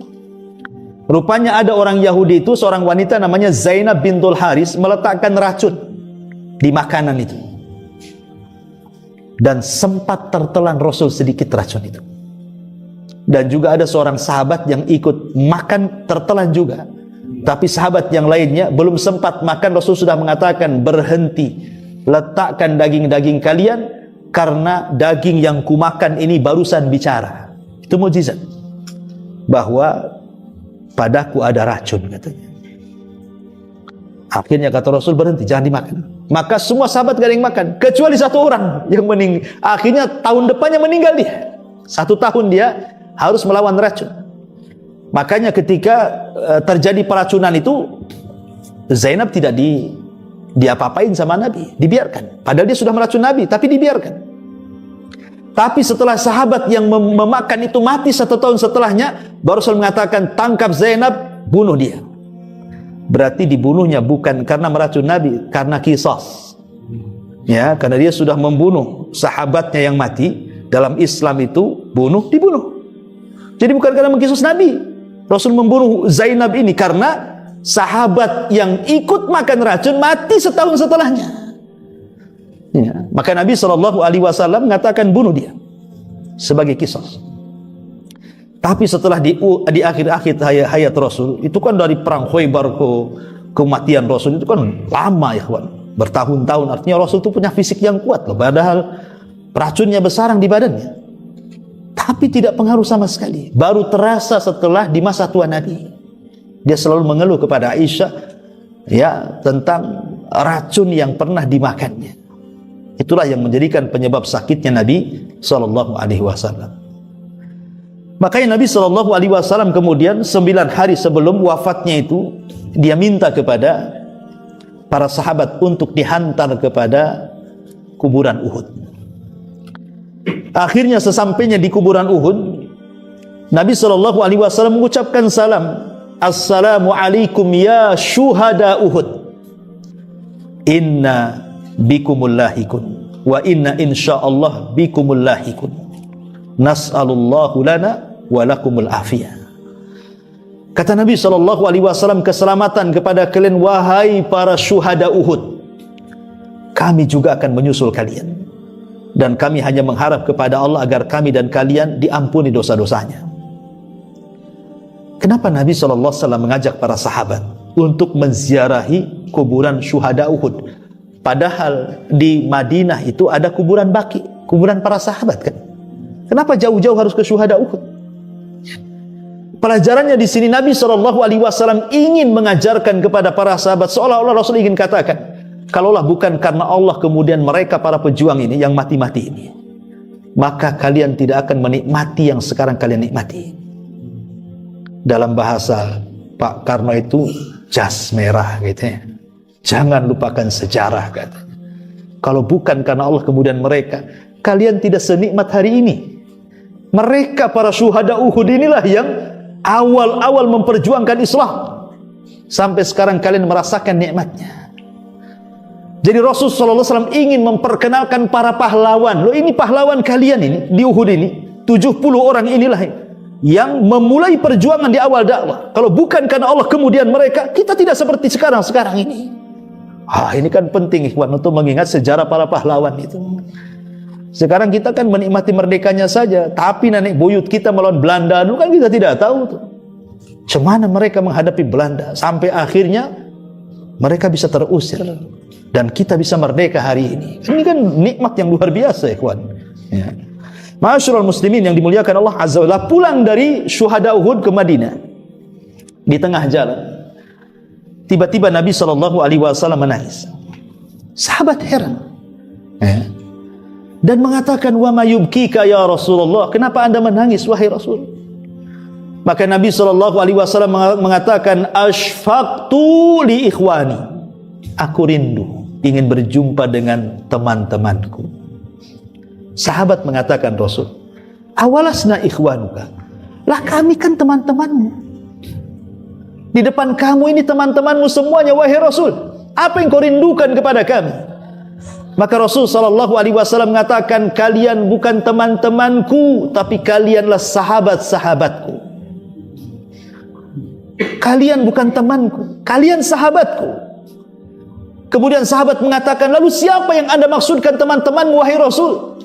Speaker 1: Rupanya ada orang Yahudi itu, seorang wanita namanya Zainab bintul Haris, meletakkan racun di makanan itu. Dan sempat tertelan Rasul sedikit racun itu. Dan juga ada seorang sahabat yang ikut makan, tertelan juga. Tapi sahabat yang lainnya belum sempat makan, Rasul sudah mengatakan, berhenti, letakkan daging-daging kalian, karena daging yang kumakan ini barusan bicara. Itu mukjizat bahwa padaku ada racun, katanya. Akhirnya kata Rasul, berhenti, jangan dimakan. Maka semua sahabat gak ada yang makan, kecuali satu orang yang meninggal. Akhirnya tahun depannya meninggal dia. 1 tahun dia harus melawan racun. Makanya ketika terjadi peracunan itu, Zainab tidak diapa-apain sama Nabi, dibiarkan. Padahal dia sudah meracun Nabi, tapi dibiarkan. Tapi setelah sahabat yang memakan itu mati 1 tahun setelahnya, baru Rasul mengatakan, tangkap Zainab, bunuh dia. Berarti dibunuhnya bukan karena meracun Nabi, karena qisas. Ya, karena dia sudah membunuh sahabatnya yang mati. Dalam Islam itu dibunuh. Jadi bukan karena mengqisas Nabi. Rasul membunuh Zainab ini karena sahabat yang ikut makan racun mati 1 tahun setelahnya. Ya, maka Nabi SAW mengatakan bunuh dia sebagai qisas. Tapi setelah di akhir-akhir hayat Rasul, itu kan dari perang Khaybar ke kematian Rasul itu kan lama ya kawan, bertahun-tahun. Artinya Rasul itu punya fisik yang kuat loh, padahal racunnya bersarang di badannya. Tapi tidak pengaruh sama sekali. Baru terasa setelah di masa tua Nabi. Dia selalu mengeluh kepada Aisyah ya tentang racun yang pernah dimakannya. Itulah yang menjadikan penyebab sakitnya Nabi sallallahu alaihi wasallam. Makanya Nabi sallallahu alaihi wasallam kemudian 9 hari sebelum wafatnya itu dia minta kepada para sahabat untuk dihantar kepada kuburan Uhud. Akhirnya sesampainya di kuburan Uhud, Nabi sallallahu alaihi wasallam mengucapkan salam, "Assalamu alaikum ya syuhada Uhud. Inna bikumul lahikun wa inna insyaallah bikumul lahikun. Nas'alullahu lana wa lakumul afiyah." Kata Nabi sallallahu alaihi wasallam, keselamatan kepada kalian wahai para syuhada Uhud. Kami juga akan menyusul kalian. Dan kami hanya mengharap kepada Allah agar kami dan kalian diampuni dosa-dosanya. Kenapa Nabi sallallahu alaihi wasallam mengajak para sahabat untuk menziarahi kuburan syuhada Uhud? Padahal di Madinah itu ada kuburan Baqi, kuburan para sahabat kan. Kenapa jauh-jauh harus ke syuhada Uhud? Pelajarannya di sini Nabi sallallahu alaihi wasallam ingin mengajarkan kepada para sahabat, seolah-olah Rasul ingin katakan, kalaulah bukan karena Allah kemudian mereka para pejuang ini yang mati-mati ini, maka kalian tidak akan menikmati yang sekarang kalian nikmati. Dalam bahasa Pak Karno itu jas merah gitu ya. Jangan lupakan sejarah katanya. Kalau bukan karena Allah kemudian mereka, kalian tidak senikmat hari ini. Mereka para syuhada Uhud inilah yang awal-awal memperjuangkan Islam. Sampai sekarang kalian merasakan nikmatnya. Jadi Rasulullah SAW ingin memperkenalkan para pahlawan. Loh, ini pahlawan kalian ini di Uhud ini, 70 orang inilah yang memulai perjuangan di awal dakwah. Kalau bukan karena Allah kemudian mereka, kita tidak seperti sekarang ini. Ini kan penting ikhwan untuk mengingat sejarah para pahlawan itu. Sekarang kita kan menikmati merdekanya saja, tapi nenek buyut kita melawan Belanda dulu kan kita tidak tahu tuh. Cemana mereka menghadapi Belanda sampai akhirnya mereka bisa terusir dan kita bisa merdeka hari ini. Ini kan nikmat yang luar biasa ikhwan. Ya. Ma'asyiral muslimin yang dimuliakan Allah Azza wa Jalla, pulang dari syuhada Uhud ke Madinah. Di tengah jalan tiba-tiba Nabi sallallahu alaihi wasallam menangis. Sahabat heran. Dan mengatakan, "Wa ma yubkika ya Rasulullah?" Kenapa Anda menangis wahai Rasul? Maka Nabi sallallahu alaihi wasallam mengatakan, "Ashfaqtu li ikhwani." Aku rindu ingin berjumpa dengan teman-temanku. Sahabat mengatakan, "Rasul, awalasna ikhwanuka." Lah kami kan teman-temanmu. Di depan kamu ini teman-temanmu semuanya wahai Rasul. Apa yang kau rindukan kepada kami? Maka Rasul sallallahu alaihi wasallam mengatakan, "Kalian bukan teman-temanku, tapi kalianlah sahabat-sahabatku." Kalian bukan temanku, kalian sahabatku. Kemudian sahabat mengatakan, "Lalu siapa yang Anda maksudkan teman-temanmu wahai Rasul?"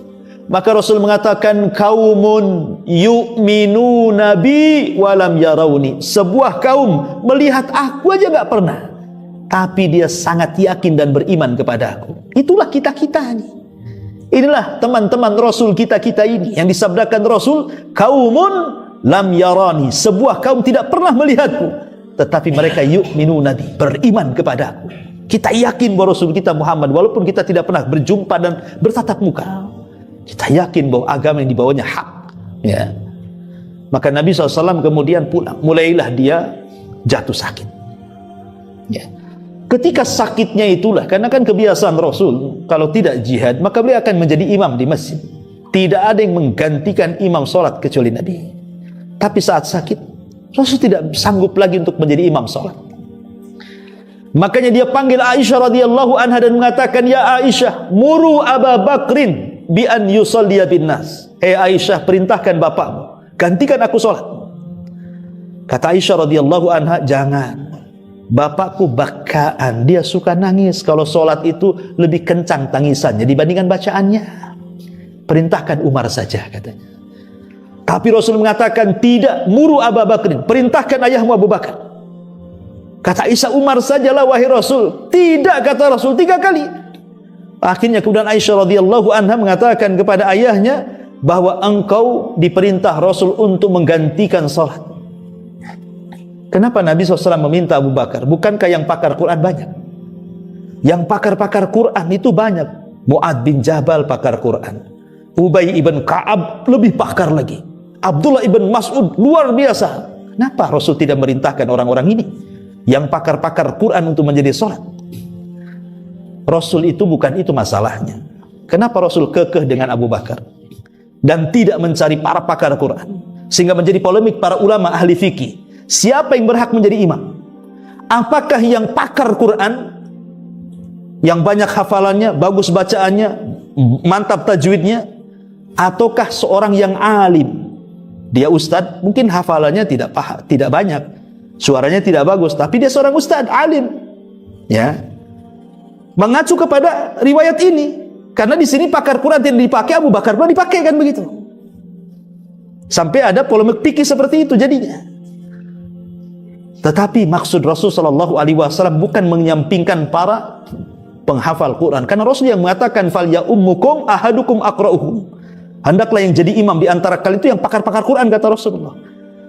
Speaker 1: Maka Rasul mengatakan, "Kaumun yu'minuna bi walam yarawni." Sebuah kaum melihat aku aja gak pernah, tapi dia sangat yakin dan beriman kepada aku. Itulah kita-kita ini. Inilah teman-teman Rasul kita-kita ini yang disabdakan Rasul, "Kaumun lam yarani." Sebuah kaum tidak pernah melihatku, tetapi mereka yu'minuna bi, beriman kepada aku. Kita yakin bahwa Rasul kita Muhammad, walaupun kita tidak pernah berjumpa dan bertatap muka, kita yakin bahwa agama yang dibawanya hak. Ya. Maka Nabi SAW kemudian pulang. Mulailah dia jatuh sakit. Ya. Ketika sakitnya itulah, karena kan kebiasaan Rasul, kalau tidak jihad, maka beliau akan menjadi imam di masjid. Tidak ada yang menggantikan imam sholat kecuali Nabi. Tapi saat sakit, Rasul tidak sanggup lagi untuk menjadi imam sholat. Makanya dia panggil Aisyah radhiyallahu anha dan mengatakan, "Ya Aisyah, muru Abu Bakrin bi an yusalliya bin nas." Hei Aisyah, perintahkan bapakmu, gantikan aku sholat. Kata Aisyah radhiyallahu anha, "Jangan. Bapakku bakaan, dia suka nangis. Kalau sholat itu lebih kencang tangisannya dibandingkan bacaannya. Perintahkan Umar saja," katanya. Tapi Rasul mengatakan, "Tidak, muru Abu Bakrin, perintahkan ayahmu Abu Bakar." Kata Aisyah, "Umar sajalah wahai Rasul." "Tidak," kata Rasul 3 kali. Akhirnya kemudian Aisyah radhiyallahu anha mengatakan kepada ayahnya bahwa engkau diperintah Rasul untuk menggantikan salat. Kenapa Nabi SAW meminta Abu Bakar? Bukankah yang pakar Quran banyak? Yang pakar-pakar Quran itu banyak. Mu'ad bin Jabal pakar Quran, Ubay ibn Ka'ab lebih pakar lagi, Abdullah ibn Mas'ud luar biasa. Kenapa Rasul tidak merintahkan orang-orang ini yang pakar-pakar Quran untuk menjadi sholat? Rasul itu bukan itu masalahnya. Kenapa Rasul kekeh dengan Abu Bakar dan tidak mencari para pakar Quran, sehingga menjadi polemik para ulama ahli fikih? Siapa yang berhak menjadi imam? Apakah yang pakar Quran, yang banyak hafalannya, bagus bacaannya, mantap tajwidnya, ataukah seorang yang alim? Dia ustadz, mungkin hafalannya tidak banyak, suaranya tidak bagus, tapi dia seorang ustadz, alim. Ya, mengacu kepada riwayat ini, karena di sini pakar Quran tidak dipakai, Abu Bakar pun dipakai, kan begitu. Sampai ada polemik fikih seperti itu jadinya. Tetapi maksud Rasul sallallahu alaihi wasallam bukan menyampingkan para penghafal Quran, karena Rasul yang mengatakan fal ya ummukum ahadukum aqra'uhum. Hendaklah yang jadi imam di antara kalian itu yang pakar-pakar Quran, kata Rasulullah.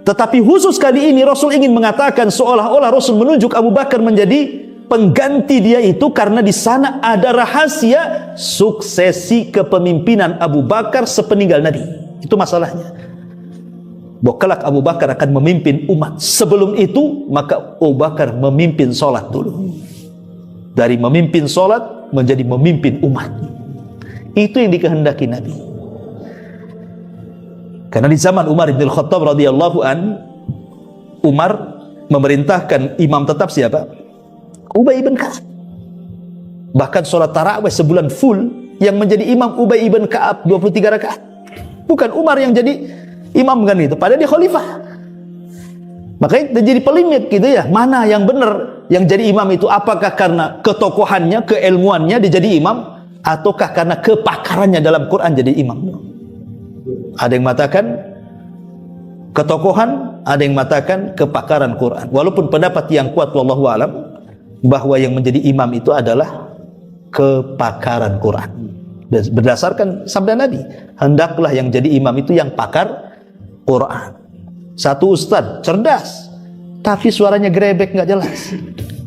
Speaker 1: Tetapi khusus kali ini Rasul ingin mengatakan seolah-olah Rasul menunjuk Abu Bakar menjadi pengganti dia itu karena di sana ada rahasia suksesi kepemimpinan Abu Bakar sepeninggal Nabi. Itu masalahnya. Bahwa kelak Abu Bakar akan memimpin umat. Sebelum itu maka Abu Bakar memimpin sholat dulu. Dari memimpin sholat menjadi memimpin umat. Itu yang dikehendaki Nabi. Karena di zaman Umar bin Khattab radhiyallahu an, Umar memerintahkan imam tetap siapa? Ubay bin Ka'ab. Bahkan sholat tarawih sebulan full yang menjadi imam Ubay bin Ka'ab 23 rakaat. Bukan Umar yang jadi imam kan itu, padahal dia khalifah. Makanya jadi polemik gitu ya, mana yang benar yang jadi imam itu? Apakah karena ketokohannya, keilmuannya dia jadi imam, ataukah karena kepakarannya dalam Quran jadi imam? Ada yang mengatakan ketokohan, ada yang mengatakan kepakaran Quran. Walaupun pendapat yang kuat wallahu alam bahwa yang menjadi imam itu adalah kepakaran Quran. Berdasarkan sabda Nabi, hendaklah yang jadi imam itu yang pakar Quran. Satu ustadz cerdas tapi suaranya grebek nggak jelas,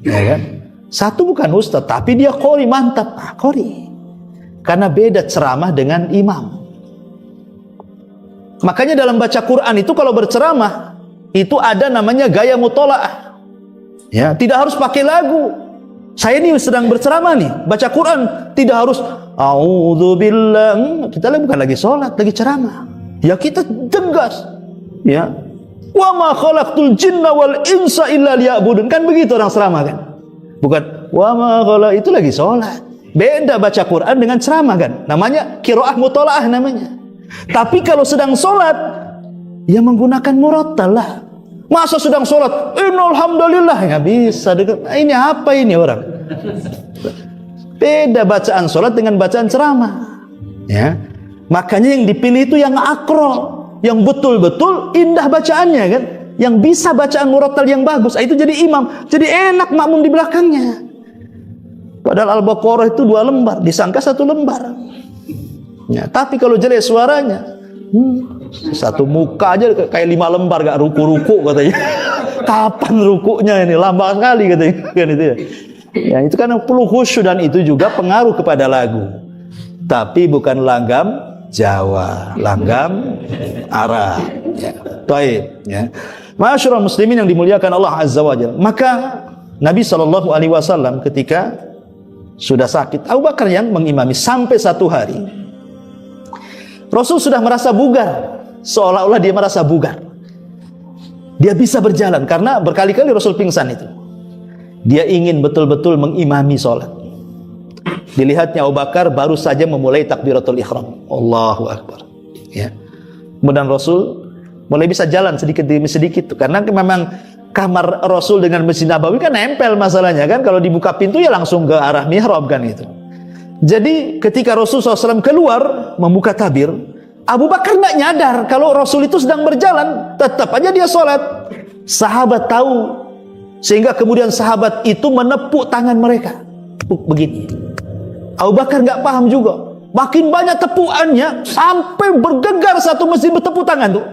Speaker 1: ya kan? Satu bukan ustadz tapi dia qori mantap, qori. Karena beda ceramah dengan imam. Makanya dalam baca Quran itu kalau berceramah itu ada namanya gaya mutolaah. Ya, tidak harus pakai lagu. Saya ini sedang berceramah nih, baca Quran tidak harus a'udzubillah. Kita bukan lagi sholat, lagi ceramah. Ya kita tegas, ya. Wa ma khalaqtul jinna wal insa illa liya'budun, kan begitu orang ceramah kan. Bukan wa ma khalaq, itu lagi sholat. Beda baca Quran dengan ceramah kan. Namanya qiraah mutolaah namanya. Tapi kalau sedang sholat, ya menggunakan murattal lah. Masa sedang sholat, innalhamdulillah, nggak bisa. Ini apa ini orang? Beda bacaan sholat dengan bacaan ceramah. Ya. Makanya yang dipilih itu yang akro, yang betul-betul indah bacaannya kan, yang bisa bacaan murattal yang bagus. Itu jadi imam, jadi enak makmum di belakangnya. Padahal Al-Baqarah itu 2 lembar, disangka 1 lembar. Ya, tapi kalau jelek suaranya, satu muka aja kayak 5 lembar, gak ruku-ruku katanya. Kapan rukunya ini? Lambat sekali katanya. Kan itu ya. Ya itu kan perlu khusyuk, dan itu juga pengaruh kepada lagu. Tapi bukan langgam Jawa, langgam Arab. Ya. Baik, ya. Ma'asyiral muslimin yang dimuliakan Allah Azza wa Jalla. Maka Nabi SAW ketika sudah sakit, Abu Bakar yang mengimami sampai 1 hari. Rasul sudah merasa bugar, seolah-olah dia merasa bugar. Dia bisa berjalan karena berkali-kali Rasul pingsan itu. Dia ingin betul-betul mengimami sholat. Dilihatnya Abu Bakar baru saja memulai takbiratul ihram, Allahu Akbar. Ya. Kemudian Rasul mulai bisa jalan sedikit demi sedikit, karena memang kamar Rasul dengan Masjid Nabawi kan nempel masalahnya kan. Kalau dibuka pintu ya langsung ke arah mihrab kan itu. Jadi ketika Rasul SAW keluar membuka tabir, Abu Bakar tidak nyadar kalau Rasul itu sedang berjalan, tetap aja dia sholat. Sahabat tahu, sehingga kemudian sahabat itu menepuk tangan mereka, tepuk begini. Abu Bakar nggak paham juga, makin banyak tepukannya sampai bergegar satu masjid bertepuk tangan tuh.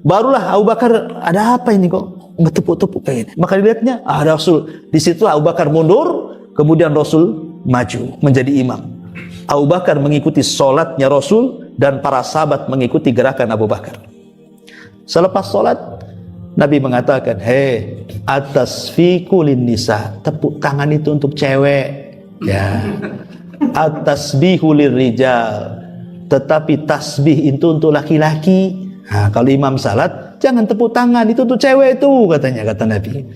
Speaker 1: Barulah Abu Bakar, ada apa ini kok? ngetepuk-tepuk kayak gini. Maka dilihatnya, Rasul. Disitulah Abu Bakar mundur, kemudian Rasul maju menjadi imam. Abu Bakar mengikuti sholatnya Rasul dan para sahabat mengikuti gerakan Abu Bakar. Selepas sholat, Nabi mengatakan, hei, atas fikulin nisa, tepuk tangan itu untuk cewek, ya. Atas bihulir rijal, tetapi tasbih itu untuk laki-laki. Nah, kalau imam salat, jangan tepuk tangan, itu untuk cewek itu, katanya, kata Nabi.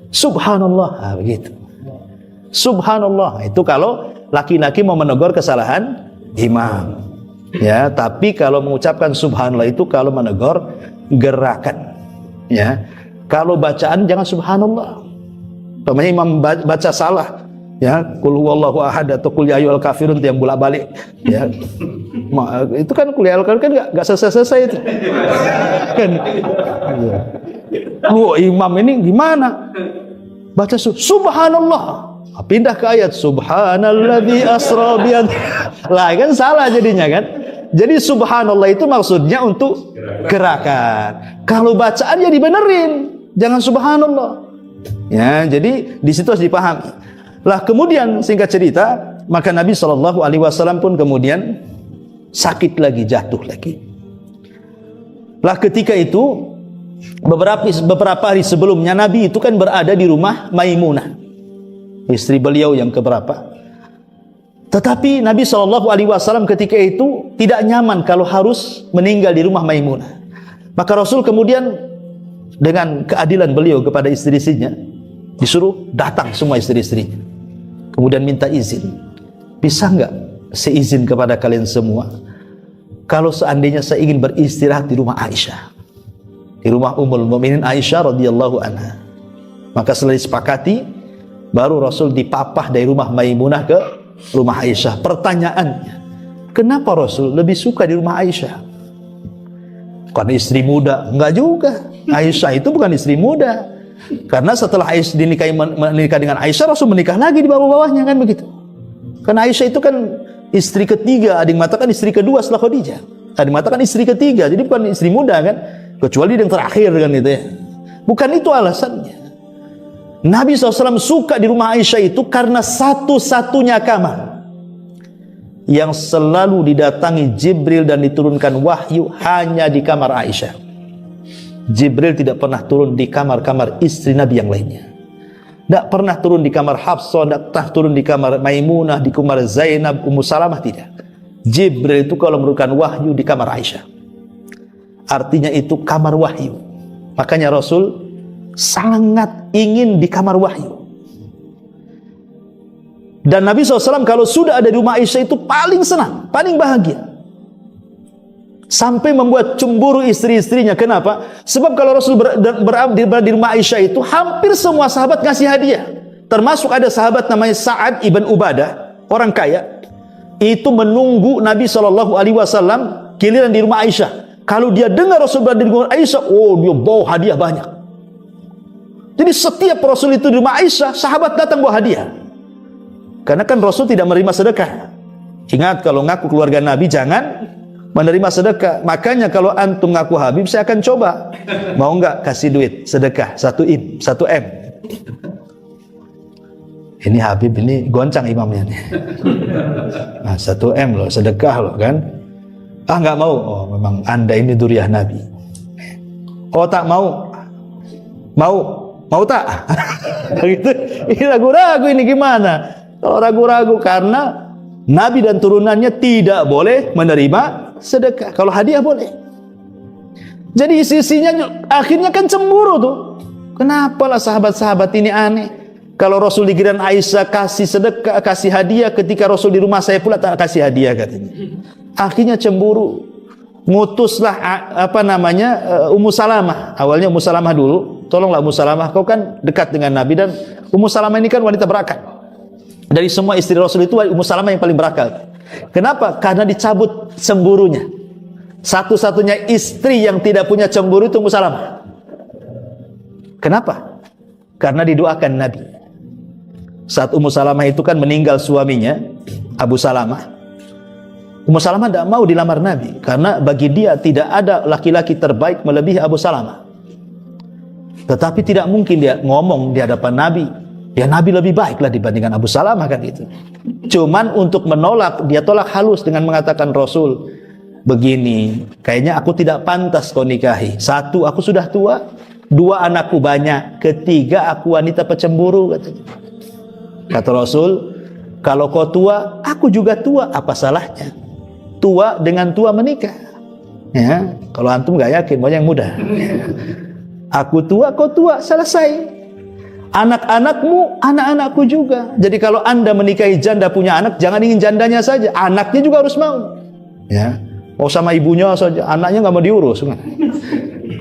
Speaker 1: Subhanallah, nah, begitu. Subhanallah, itu kalau laki-laki mau menegur kesalahan imam, ya. Tapi kalau mengucapkan subhanallah itu kalau menegur gerakan, ya. Kalau bacaan jangan subhanallah. Umpamanya imam baca salah, ya, qul huwallahu ahad atau qul ya ayyuhal kafirun yang bolak-balik, ya. Itu kan qul ya ayyuhal kafirun kan enggak selesai-selesai itu. Kan. Lu imam ini gimana? Baca subhanallah. Pindah ke ayat subhanalladzi asra bi lah, kan salah jadinya kan. Jadi subhanallah itu maksudnya untuk gerakan. Kalau bacaan ya dibenerin, jangan subhanallah. Ya, jadi di situ harus dipahami. Lah kemudian singkat cerita, maka Nabi SAW pun kemudian sakit lagi, jatuh lagi. Lah ketika itu beberapa hari sebelumnya Nabi itu kan berada di rumah Maimunah, istri beliau yang keberapa. Tetapi Nabi SAW ketika itu tidak nyaman kalau harus meninggal di rumah Maimunah. Maka Rasul kemudian dengan keadilan beliau kepada istri-istrinya, disuruh datang semua istri-istrinya. Kemudian minta izin. Bisa enggak saya izin kepada kalian semua, kalau seandainya saya ingin beristirahat di rumah Aisyah, di rumah Ummul Mukminin Aisyah radhiyallahu anha. Maka setelah disepakati, baru Rasul dipapah dari rumah Maimunah ke rumah Aisyah. Pertanyaannya, kenapa Rasul lebih suka di rumah Aisyah? Karena istri muda? Enggak juga. Aisyah itu bukan istri muda. Karena setelah Aisyah menikah dengan Aisyah, Rasul menikah lagi di bawah-bawahnya, kan begitu. Karena Aisyah itu kan istri ketiga, ada yang mengatakan istri kedua setelah Khadijah, ada yang mengatakan istri ketiga, jadi bukan istri muda kan, kecuali yang terakhir kan itu ya. Bukan itu alasannya. Nabi SAW suka di rumah Aisyah itu karena satu-satunya kamar yang selalu didatangi Jibril dan diturunkan wahyu hanya di kamar Aisyah. Jibril tidak pernah turun di kamar-kamar istri Nabi yang lainnya. Tidak pernah turun di kamar Hafsah, tidak pernah turun di kamar Maimunah, di kamar Zainab, Ummu Salamah, tidak. Jibril itu kalau menurunkan wahyu di kamar Aisyah. Artinya itu kamar wahyu. Makanya Rasul sangat ingin di kamar wahyu. Dan Nabi SAW kalau sudah ada di rumah Aisyah itu paling senang, paling bahagia. Sampai membuat cemburu istri-istrinya. Kenapa? Sebab kalau Rasul berada di rumah Aisyah itu, hampir semua sahabat ngasih hadiah. Termasuk ada sahabat namanya Sa'ad ibn Ubadah, orang kaya. Itu menunggu Nabi SAW giliran di rumah Aisyah. Kalau dia dengar Rasul berada di rumah Aisyah, oh dia bawa hadiah banyak. Jadi setiap Rasul itu di rumah Aisyah, sahabat datang bawa hadiah. Karena kan Rasul tidak menerima sedekah. Ingat, kalau ngaku keluarga Nabi jangan menerima sedekah. Makanya kalau antum ngaku Habib, saya akan coba. Mau enggak kasih duit sedekah 1 M. Ini Habib ini goncang imamnya nih. Nah, 1 M loh, sedekah loh kan. Enggak mau. Oh, memang Anda ini duriah Nabi. Oh, tak mau. Mau tak? Gitu. Ini ragu-ragu ini gimana? Kalau ragu-ragu karena Nabi dan turunannya tidak boleh menerima sedekah. Kalau hadiah boleh. Jadi sisinya akhirnya kan cemburu tuh. Kenapalah sahabat-sahabat ini aneh. Kalau Rasul di giliran Aisyah kasih sedekah, kasih hadiah, ketika Rasul di rumah saya pula tak kasih hadiah katanya. Akhirnya cemburu. Ngutuslah Ummu Salamah. Awalnya Ummu Salamah dulu. Tolonglah Ummu Salamah, kau kan dekat dengan Nabi, dan Ummu Salamah ini kan wanita berakal. Dari semua istri Rasul itu Ummu Salamah yang paling berakal. Kenapa? Karena dicabut cemburunya. Satu-satunya istri yang tidak punya cemburu itu Ummu Salamah. Kenapa? Karena didoakan Nabi. Saat Ummu Salamah itu kan meninggal suaminya, Abu Salamah. Ummu Salamah tidak mau dilamar Nabi, karena bagi dia tidak ada laki-laki terbaik melebihi Abu Salamah. Tetapi tidak mungkin dia ngomong di hadapan Nabi. Ya Nabi lebih baiklah dibandingkan Abu Salamah kan itu. Cuman untuk menolak, dia tolak halus dengan mengatakan, Rasul, begini, kayaknya aku tidak pantas kau nikahi. Satu, aku sudah tua. Dua, anakku banyak. Ketiga, aku wanita pecemburu, katanya. Kata Rasul, kalau kau tua, aku juga tua. Apa salahnya? Tua dengan tua menikah. Ya, kalau antum gak yakin, mau yang muda. Aku tua, kau tua, selesai. Anak-anakmu, anak-anakku juga. Jadi kalau anda menikahi janda punya anak, jangan ingin jandanya saja, anaknya juga harus mau. Ya, mau sama ibunya saja, anaknya nggak mau diurus.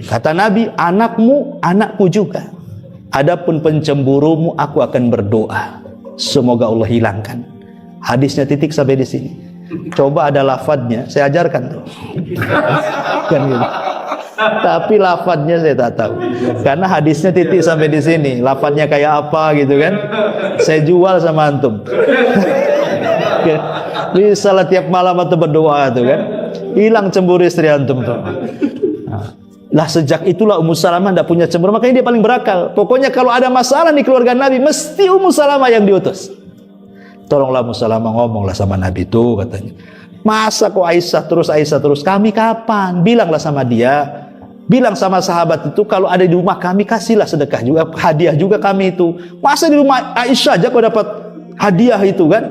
Speaker 1: Kata Nabi, anakmu, anakku juga. Adapun pencemburumu, aku akan berdoa, semoga Allah hilangkan. Hadisnya titik sampai di sini. Coba ada lafadznya, saya ajarkan tuh. Kan gitu. Tapi lafadznya saya tak tahu, karena hadisnya titik sampai di sini. Lafadznya kayak apa gitu kan? Saya jual sama antum. Bisa lah tiap malam atau berdoa tuh kan, hilang cemburu istri antum tuh. Lah sejak itulah Ummu Salamah tidak punya cemburu, makanya dia paling berakal. Pokoknya kalau ada masalah di keluarga Nabi, mesti Ummu Salamah yang diutus. Tolonglah Ummu Salamah, ngomonglah sama Nabi itu, katanya. Masa kok Aisyah terus, kami kapan? Bilanglah sama dia, bilang sama sahabat itu, kalau ada di rumah kami kasihlah sedekah juga, hadiah juga kami itu. Masa di rumah Aisyah aja kau dapat hadiah itu kan?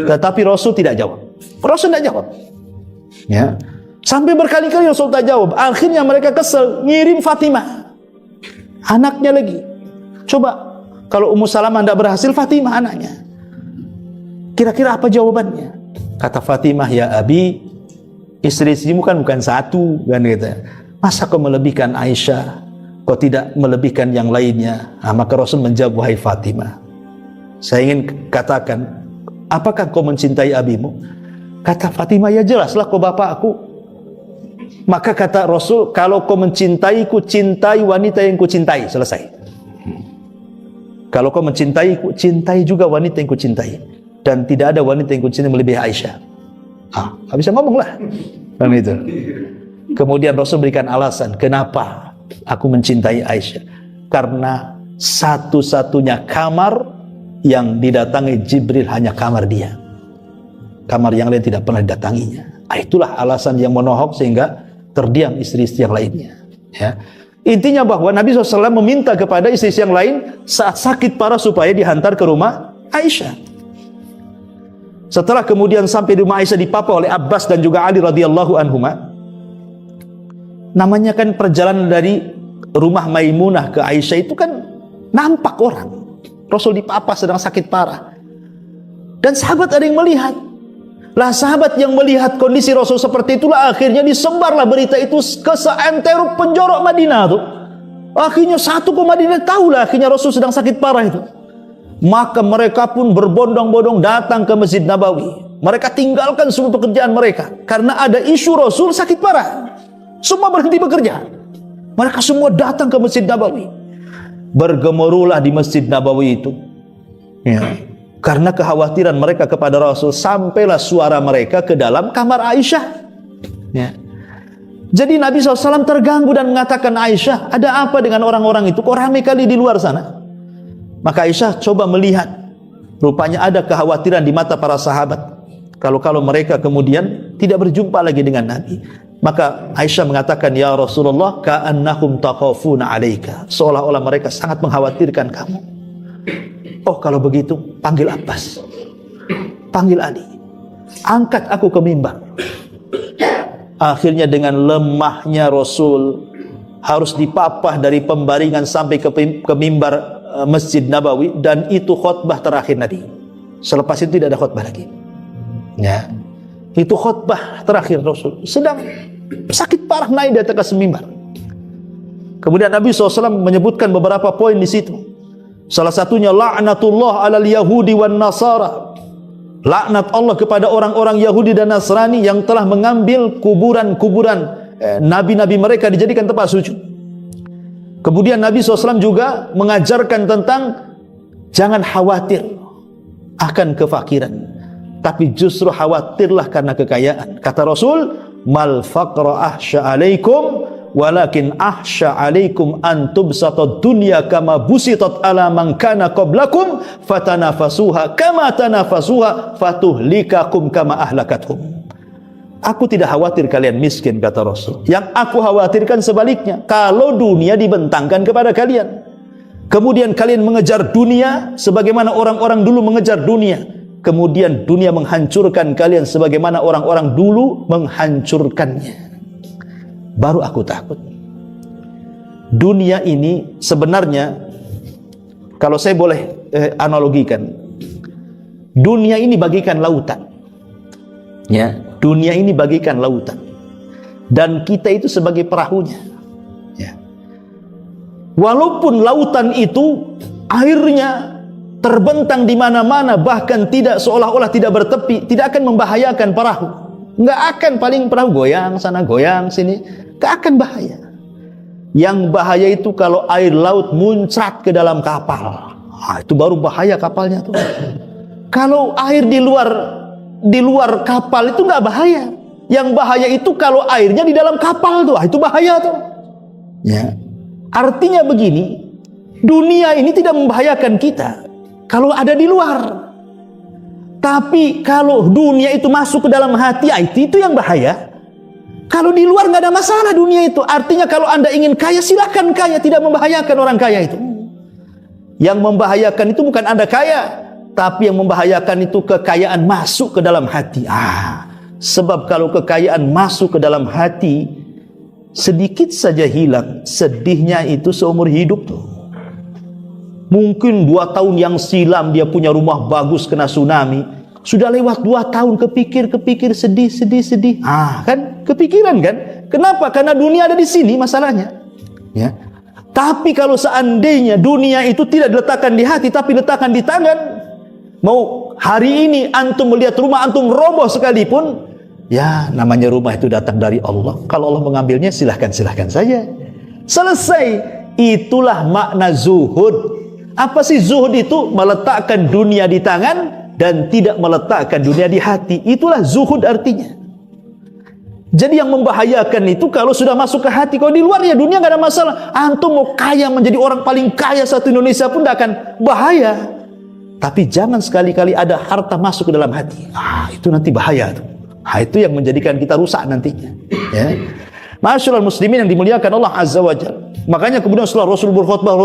Speaker 1: Tetapi Rasul tidak jawab. Rasul tidak jawab. Ya. Sampai berkali-kali Rasul tak jawab. Akhirnya mereka kesel, ngirim Fatimah, anaknya lagi. Coba kalau Ummu Salamah tidak berhasil, Fatimah anaknya. Kira-kira apa jawabannya? Kata Fatimah, ya Abi, istri-istrimu kan bukan satu kan gitu. Masa kau melebihkan Aisyah, kau tidak melebihkan yang lainnya? Maka Rasul menjawab, wahai Fatimah, saya ingin katakan, apakah kau mencintai abimu? Kata Fatimah, ya jelaslah kau bapakku. Maka kata Rasul, kalau kau mencintaiku, cintai wanita yang ku cintai. Selesai. Kalau kau mencintaiku, cintai juga wanita yang ku cintai. Dan tidak ada wanita yang ku cintai melebihi Aisyah. Gak bisa ngomong lah. Dan itu. Kemudian Rasul berikan alasan, kenapa aku mencintai Aisyah? Karena satu-satunya kamar yang didatangi Jibril hanya kamar dia. Kamar yang lain tidak pernah didatanginya. Itulah alasan yang menohok sehingga terdiam istri-istri yang lainnya. Ya. Intinya bahwa Nabi SAW meminta kepada istri yang lain saat sakit parah supaya dihantar ke rumah Aisyah. Setelah kemudian sampai di rumah Aisyah dipapa oleh Abbas dan juga Ali radhiyallahu anhuma. Namanya kan perjalanan dari rumah Maimunah ke Aisyah itu kan nampak orang. Rasul dipapa sedang sakit parah. Dan sahabat ada yang melihat. Lah sahabat yang melihat kondisi Rasul seperti itulah akhirnya disebarlah berita itu ke seantero penjorok Madinah tuh. Akhirnya satu ke Madinah tahulah akhirnya Rasul sedang sakit parah itu. Maka mereka pun berbondong-bondong datang ke Masjid Nabawi. Mereka tinggalkan semua pekerjaan mereka karena ada isu Rasul sakit parah. Semua berhenti bekerja. Mereka semua datang ke Masjid Nabawi. Bergemuruhlah di Masjid Nabawi itu. Ya. Karena kekhawatiran mereka kepada Rasul, sampailah suara mereka ke dalam kamar Aisyah. Ya. Jadi Nabi SAW terganggu dan mengatakan, Aisyah, ada apa dengan orang-orang itu? Kok ramai kali di luar sana? Maka Aisyah coba melihat, rupanya ada kekhawatiran di mata para sahabat. Kalau mereka kemudian tidak berjumpa lagi dengan Nabi. Maka Aisyah mengatakan, ya Rasulullah, ka'annahum takhafuna alaika. Seolah-olah mereka sangat mengkhawatirkan kamu. Oh kalau begitu, panggil Abbas, panggil Ali, angkat aku ke mimbar. Akhirnya dengan lemahnya Rasul harus dipapah dari pembaringan sampai ke mimbar Masjid Nabawi, dan itu khutbah terakhir Nabi. Selepas itu tidak ada khutbah lagi. Ya, itu khutbah terakhir Rasul. Sedang sakit parah naik di atas mimbar. Kemudian Nabi SAW menyebutkan beberapa poin di situ. Salah satunya la'natullah 'alal yahudi wan nasara. Laknat Allah kepada orang-orang Yahudi dan Nasrani yang telah mengambil kuburan-kuburan nabi-nabi mereka dijadikan tempat sujud. Kemudian Nabi SAW juga mengajarkan tentang jangan khawatir akan kefakiran, tapi justru khawatirlah karena kekayaan. Kata Rasul, mal faqra ahsya alaikum walakin ahsya alaikum an tubsatad dunya kama busitat ala man kana qablakum fatanafasuha kama tanafasuha fatuhlikakum kama ahlakathum. Aku tidak khawatir kalian miskin, kata Rasul. Yang aku khawatirkan sebaliknya, kalau dunia dibentangkan kepada kalian, kemudian kalian mengejar dunia sebagaimana orang-orang dulu mengejar dunia, kemudian dunia menghancurkan kalian sebagaimana orang-orang dulu menghancurkannya, baru aku takut. Dunia ini sebenarnya, kalau saya boleh analogikan, dunia ini bagikan lautan, ya. Dunia ini bagikan lautan, dan kita itu sebagai perahunya, ya. Walaupun lautan itu airnya terbentang di mana-mana, bahkan tidak, seolah-olah tidak bertepi, tidak akan membahayakan perahu. Nggak akan, paling perahu goyang sana goyang sini, nggak akan bahaya. Yang bahaya itu kalau air laut muncrat ke dalam kapal, itu baru bahaya kapalnya tuh. Kalau air di luar kapal itu nggak bahaya. Yang bahaya itu kalau airnya di dalam kapal tuh, itu bahaya tuh. Ya. Artinya begini, dunia ini tidak membahayakan kita kalau ada di luar. Tapi kalau dunia itu masuk ke dalam hati, itu yang bahaya. Kalau di luar nggak ada masalah dunia itu. Artinya kalau Anda ingin kaya, silakan kaya, tidak membahayakan orang kaya itu. Yang membahayakan itu bukan Anda kaya, tapi yang membahayakan itu kekayaan masuk ke dalam hati. Sebab kalau kekayaan masuk ke dalam hati, sedikit saja hilang, sedihnya itu seumur hidup tuh. Mungkin 2 tahun yang silam dia punya rumah bagus kena tsunami, sudah lewat 2 tahun kepikir sedih. Kan kepikiran kan? Kenapa? Karena dunia ada di sini masalahnya. Ya. Tapi kalau seandainya dunia itu tidak diletakkan di hati, tapi diletakkan di tangan, mau hari ini antum melihat rumah antum roboh sekalipun, ya namanya rumah itu datang dari Allah. Kalau Allah mengambilnya, silahkan saja. Selesai. Itulah makna zuhud. Apa sih zuhud itu? Meletakkan dunia di tangan dan tidak meletakkan dunia di hati. Itulah zuhud artinya. Jadi yang membahayakan itu kalau sudah masuk ke hati. Kalau di luar ya dunia nggak ada masalah. Antum mau kaya, menjadi orang paling kaya satu Indonesia pun tidak akan bahaya. Tapi jangan sekali-kali ada harta masuk ke dalam hati. Itu nanti bahaya tuh. Itu yang menjadikan kita rusak nantinya. Ya. Masyaallah muslimin yang dimuliakan Allah Azza wa Jalla. Makanya kemudian setelah Rasul berkhutbah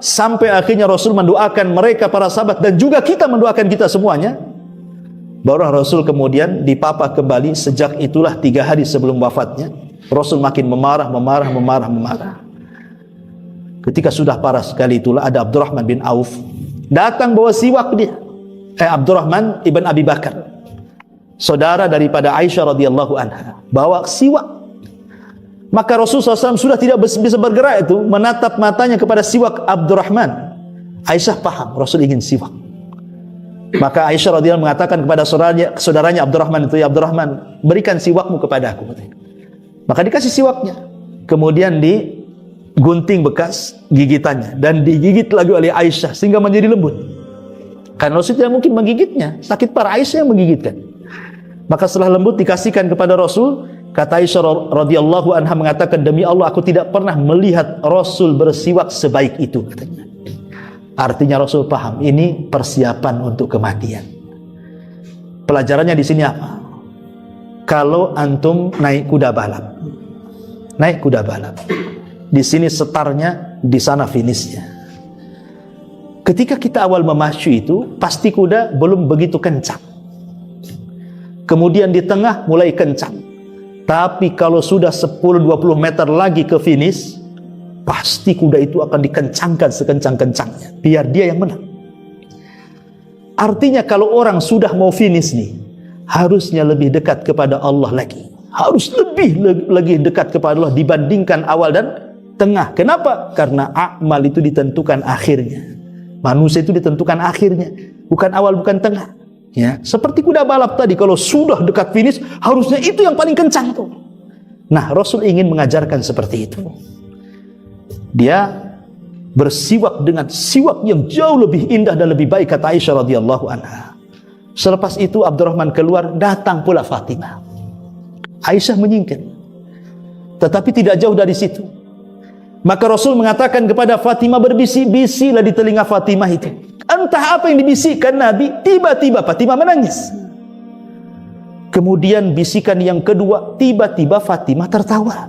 Speaker 1: sampai akhirnya Rasul mendoakan mereka para sahabat dan juga kita mendoakan kita semuanya. Baru Rasul kemudian dipapah kembali. Sejak itulah 3 hari sebelum wafatnya, Rasul makin memarah. Ketika sudah parah sekali itulah ada Abdurrahman bin Auf datang bawa siwak dia. Abdurrahman ibn Abi Bakar, saudara daripada Aisyah radhiyallahu anha, bawa siwak. Maka Rasulullah SAW sudah tidak bisa bergerak itu, menatap matanya kepada siwak Abdurrahman. Aisyah paham Rasul ingin siwak. Maka Aisyah radhiyallahu mengatakan kepada saudaranya Abdurrahman itu, ya Abdurrahman, berikan siwakmu kepada aku. Maka dikasih siwaknya. Kemudian digunting bekas gigitannya dan digigit lagi oleh Aisyah sehingga menjadi lembut. Karena Rasul tidak mungkin menggigitnya, sakit parah, Aisyah yang menggigitkan. Maka setelah lembut dikasihkan kepada Rasul. Kata Aisyah radhiyallahu anha mengatakan, demi Allah aku tidak pernah melihat Rasul bersiwak sebaik itu, katanya. Artinya Rasul paham ini persiapan untuk kematian. Pelajarannya di sini apa? Kalau antum naik kuda balap, di sini setarnya, di sana finishnya. Ketika kita awal memacu itu, pasti kuda belum begitu kencang. Kemudian di tengah mulai kencang. Tapi kalau sudah 10-20 meter lagi ke finish, pasti kuda itu akan dikencangkan sekencang-kencangnya, biar dia yang menang. Artinya kalau orang sudah mau finish nih, harusnya lebih dekat kepada Allah lagi. Harus lebih dekat kepada Allah dibandingkan awal dan tengah. Kenapa? Karena amal itu ditentukan akhirnya. Manusia itu ditentukan akhirnya, bukan awal, bukan tengah. Ya, seperti kuda balap tadi, kalau sudah dekat finish, harusnya itu yang paling kencang tuh. Nah, Rasul ingin mengajarkan seperti itu. Dia bersiwak dengan siwak yang jauh lebih indah dan lebih baik, kata Aisyah radhiyallahu anha. Selepas itu Abdurrahman keluar, datang pula Fatimah. Aisyah menyingkir. Tetapi tidak jauh dari situ, maka Rasul mengatakan kepada Fatimah, berbisik-bisiklah di telinga Fatimah itu. Entah apa yang dibisikkan Nabi, tiba-tiba Fatimah menangis. Kemudian bisikan yang kedua, tiba-tiba Fatimah tertawa.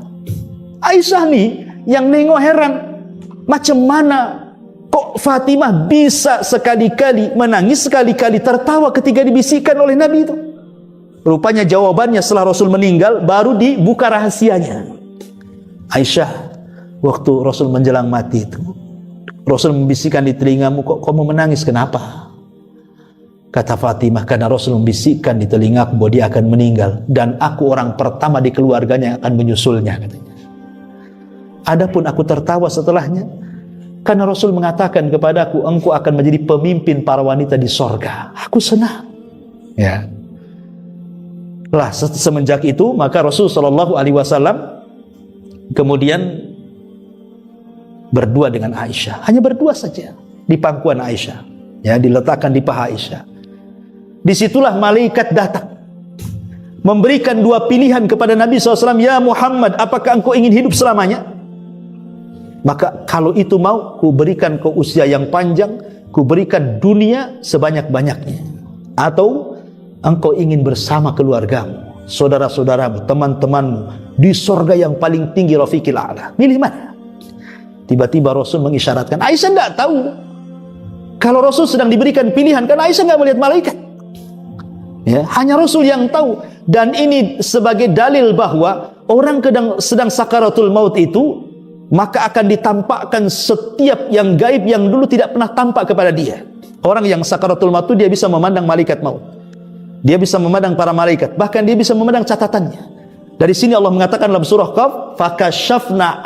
Speaker 1: Aisyah nih yang nengok heran, macam mana kok Fatimah bisa sekali-kali menangis, sekali-kali tertawa ketika dibisikkan oleh Nabi itu. Rupanya jawabannya setelah Rasul meninggal baru dibuka rahasianya. Aisyah, waktu Rasul menjelang mati itu, Rasul membisikkan di telingamu, kok kamu menangis, kenapa? Kata Fatimah, karena Rasul membisikkan di telingaku bahwa dia akan meninggal, dan aku orang pertama di keluarganya yang akan menyusulnya, katanya. Adapun aku tertawa setelahnya, karena Rasul mengatakan kepadaku, engkau akan menjadi pemimpin para wanita di sorga. Aku senang. Ya. Lah, semenjak itu, maka Rasul SAW kemudian berdua dengan Aisyah, hanya berdua saja di pangkuan Aisyah, ya, diletakkan di paha Aisyah. Disitulah malaikat datang memberikan dua pilihan kepada Nabi SAW. Ya Muhammad, apakah engkau ingin hidup selamanya? Maka kalau itu mau, ku berikan kau usia yang panjang, ku berikan dunia sebanyak-banyaknya. Atau engkau ingin bersama keluargamu, saudara-saudaramu, teman-temanmu di surga yang paling tinggi, Rafiqil A'la. Milih mana? Tiba-tiba Rasul mengisyaratkan. Aisyah tidak tahu kalau Rasul sedang diberikan pilihan, karena Aisyah tidak melihat malaikat. Ya, hanya Rasul yang tahu. Dan ini sebagai dalil bahwa orang sedang sakaratul maut itu, maka akan ditampakkan setiap yang gaib yang dulu tidak pernah tampak kepada dia. Orang yang sakaratul maut itu dia bisa memandang malaikat maut, dia bisa memandang para malaikat, bahkan dia bisa memandang catatannya. Dari sini Allah mengatakan dalam surah Qaf, fakashafna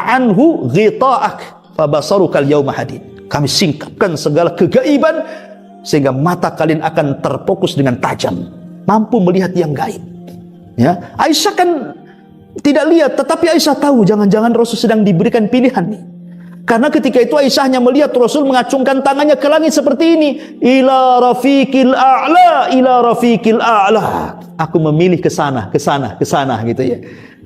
Speaker 1: anhu ghita'ak fabasarukal yawma hadid. Kami singkapkan segala kegaiban sehingga mata kalian akan terfokus dengan tajam, mampu melihat yang gaib. Ya, Aisyah kan tidak lihat, tetapi Aisyah tahu jangan-jangan Rasul sedang diberikan pilihan nih. Karena ketika itu Aisyah hanya melihat Rasul mengacungkan tangannya ke langit seperti ini, ila rafiqil a'la, ila rafiqil a'la. Aku memilih ke sana, ke sana, ke sana, gitu ya.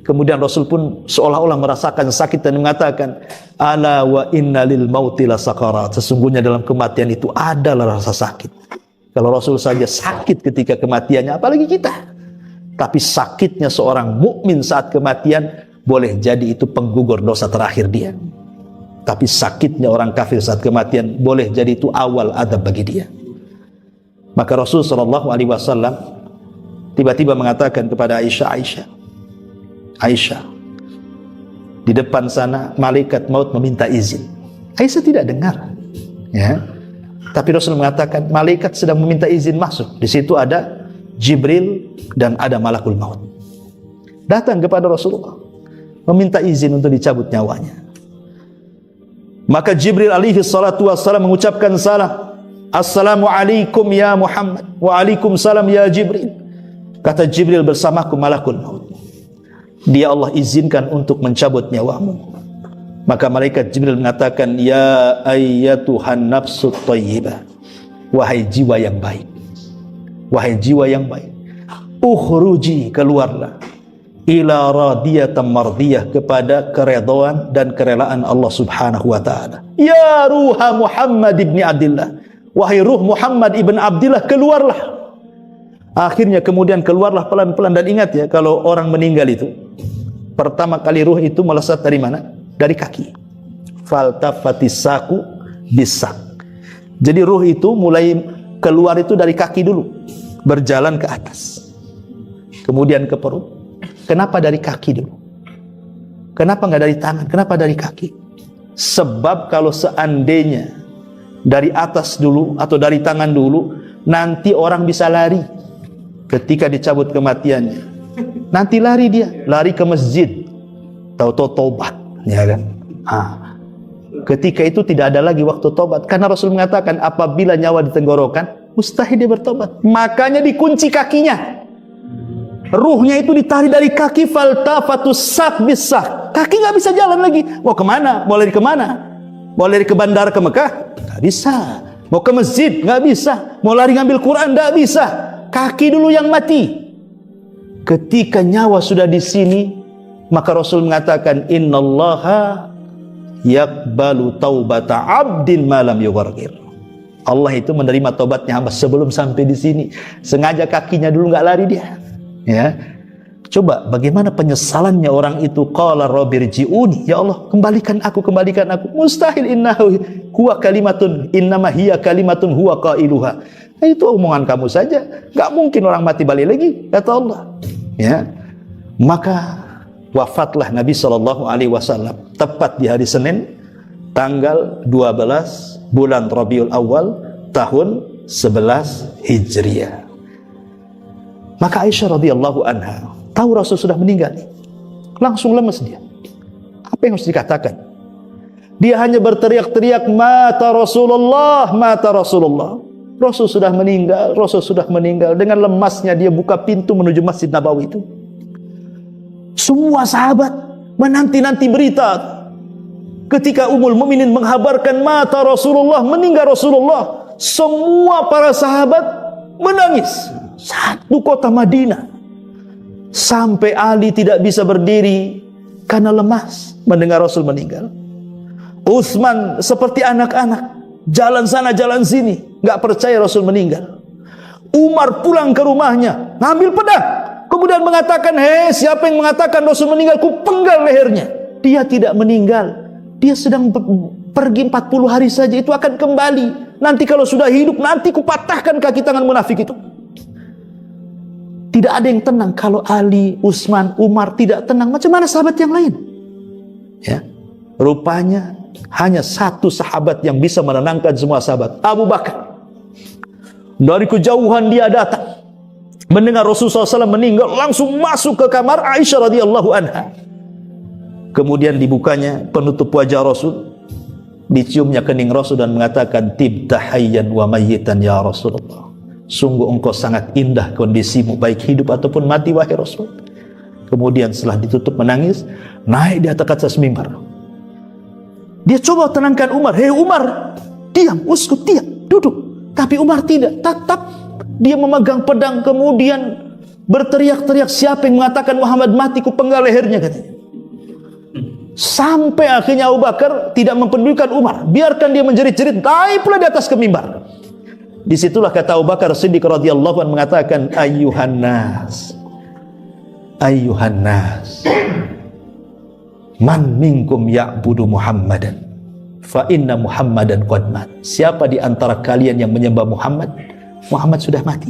Speaker 1: Kemudian Rasul pun seolah-olah merasakan sakit dan mengatakan, ala wa inna lil mauti la sakarat. Sesungguhnya dalam kematian itu adalah rasa sakit. Kalau Rasul saja sakit ketika kematiannya, apalagi kita. Tapi sakitnya seorang mukmin saat kematian boleh jadi itu penggugur dosa terakhir dia. Tapi sakitnya orang kafir saat kematian boleh jadi itu awal adab bagi dia. Maka Rasul SAW tiba-tiba mengatakan kepada Aisyah, Aisyah, di depan sana malaikat maut meminta izin. Aisyah tidak dengar, ya. Tapi Rasul mengatakan malaikat sedang meminta izin masuk. Di situ ada Jibril dan ada malakul maut. Datang kepada Rasulullah, meminta izin untuk dicabut nyawanya. Maka Jibril alaihi salatu wassalam mengucapkan salam, Assalamualaikum ya Muhammad. Waalaikumsalam ya Jibril. Kata Jibril, bersamaku malakul maut. Dia Allah izinkan untuk mencabut nyawamu. Maka malaikat Jibril mengatakan, ya ayyatuhan nafsut thayyibah, wahai jiwa yang baik, wahai jiwa yang baik, ukhruji, keluarlah, ila radiyatan mardiyah, kepada keredaan dan kerelaan Allah Subhanahu wa taala. Ya ruha Muhammad ibni Abdillah, wahai ruh Muhammad ibn Abdillah, keluarlah. Akhirnya kemudian keluarlah pelan-pelan. Dan ingat ya, kalau orang meninggal itu pertama kali ruh itu melesat dari mana? Dari kaki. Faltafatis saku bisak. Jadi ruh itu mulai keluar itu dari kaki dulu, berjalan ke atas, kemudian ke perut. Kenapa dari kaki dulu? Kenapa nggak dari tangan? Kenapa dari kaki? Sebab kalau seandainya dari atas dulu atau dari tangan dulu, nanti orang bisa lari ketika dicabut kematiannya. Nanti lari dia, lari ke masjid, tahu-tahu tobat, ya kan? Ketika itu tidak ada lagi waktu tobat, karena Rasul mengatakan apabila nyawa di tenggorokan, mustahil dia bertobat. Makanya dikunci kakinya. Ruhnya itu ditarik dari kaki, faltafatus sak bisak. Kaki nggak bisa jalan lagi. Mau kemana? Mau lari kemana? Mau lari ke bandara ke Mekah? Nggak bisa. Mau ke masjid? Nggak bisa. Mau lari ngambil Quran? Nggak bisa. Kaki dulu yang mati. Ketika nyawa sudah di sini, maka Rasul mengatakan, innallaha yaqbalu taubata abdin malam yughargir. Allah itu menerima taubatnya hamba sebelum sampai di sini. Sengaja kakinya dulu nggak lari dia. Ya, coba bagaimana penyesalannya orang itu. Qala rabbirji'uni, ya Allah kembalikan aku, kembalikan aku. Mustahil, innahu huwa kalimatun, innama hiya kalimatun huwa qailuha. Nah, itu omongan kamu saja, nggak mungkin orang mati balik lagi, kata Allah. Ya, maka wafatlah Nabi SAW tepat di hari Senin, tanggal 12 bulan Rabiul Awal tahun 11 Hijriah. Maka Aisyah radhiyallahu anha tahu Rasul sudah meninggal, langsung lemes dia. Apa yang harus dikatakan? Dia hanya berteriak-teriak, mata Rasulullah, mata Rasulullah. Rasul sudah meninggal, Rasul sudah meninggal. Dengan lemasnya dia buka pintu menuju Masjid Nabawi itu. Semua sahabat menanti-nanti berita. Ketika Ummul Mukminin menghabarkan mata Rasulullah, meninggal Rasulullah, semua para sahabat menangis. Satu kota Madinah. Sampai Ali tidak bisa berdiri karena lemas mendengar Rasul meninggal. Utsman seperti anak-anak, jalan sana jalan sini, nggak percaya Rasul meninggal. Umar pulang ke rumahnya, ngambil pedang, kemudian mengatakan, hei, siapa yang mengatakan Rasul meninggal, ku penggal lehernya. Dia tidak meninggal, dia sedang pergi 40 hari saja, itu akan kembali. Nanti kalau sudah hidup, nanti ku patahkan kaki tangan munafik itu. Tidak ada yang tenang. Kalau Ali, Utsman, Umar tidak tenang, macam mana sahabat yang lain? Ya, rupanya hanya satu sahabat yang bisa menenangkan semua sahabat, Abu Bakar. Dari kejauhan dia datang, mendengar Rasulullah SAW meninggal, langsung masuk ke kamar Aisyah radhiyallahu anha. Kemudian dibukanya penutup wajah Rasul, diciumnya kening Rasul dan mengatakan, tibta hayyan wa mayyitan ya Rasulullah. Sungguh engkau sangat indah kondisimu, baik hidup ataupun mati, wahai Rasul. Kemudian setelah ditutup menangis, naik di atas mimbar. Dia coba tenangkan Umar. Hei Umar, diam, uskut, diam, duduk. Tapi Umar tidak, tetap dia memegang pedang, kemudian berteriak-teriak, siapa yang mengatakan Muhammad mati, ku penggal lehernya, katanya. Sampai akhirnya Abu Bakar tidak mempedulikan Umar, biarkan dia menjerit-jerit, naik pula di atas ke mimbar. Disitulah kata Abu Bakar Siddiq radhiyallahu anhu mengatakan, ayyuhan nas, man minkum ya'budu Muhammadan fa inna Muhammadan qad mat. Siapa di antara kalian yang menyembah Muhammad, Muhammad sudah mati,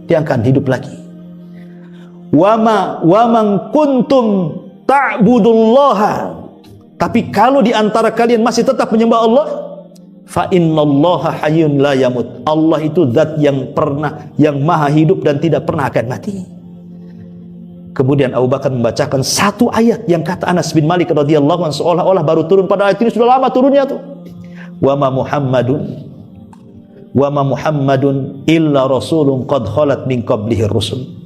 Speaker 1: dia akan hidup lagi. Wa man kuntum ta'budullaha, tapi kalau di antara kalian masih tetap menyembah Allah, fa innallaha hayyun la yamut. Allah itu zat yang maha hidup dan tidak pernah akan mati. Kemudian Abu Bakar membacakan satu ayat yang kata Anas bin Malik radhiyallahu anhu seolah-olah baru turun, pada ayat ini sudah lama turunnya tuh. Wa ma Muhammadun illa rasulun qad khalat min qablihi rusul.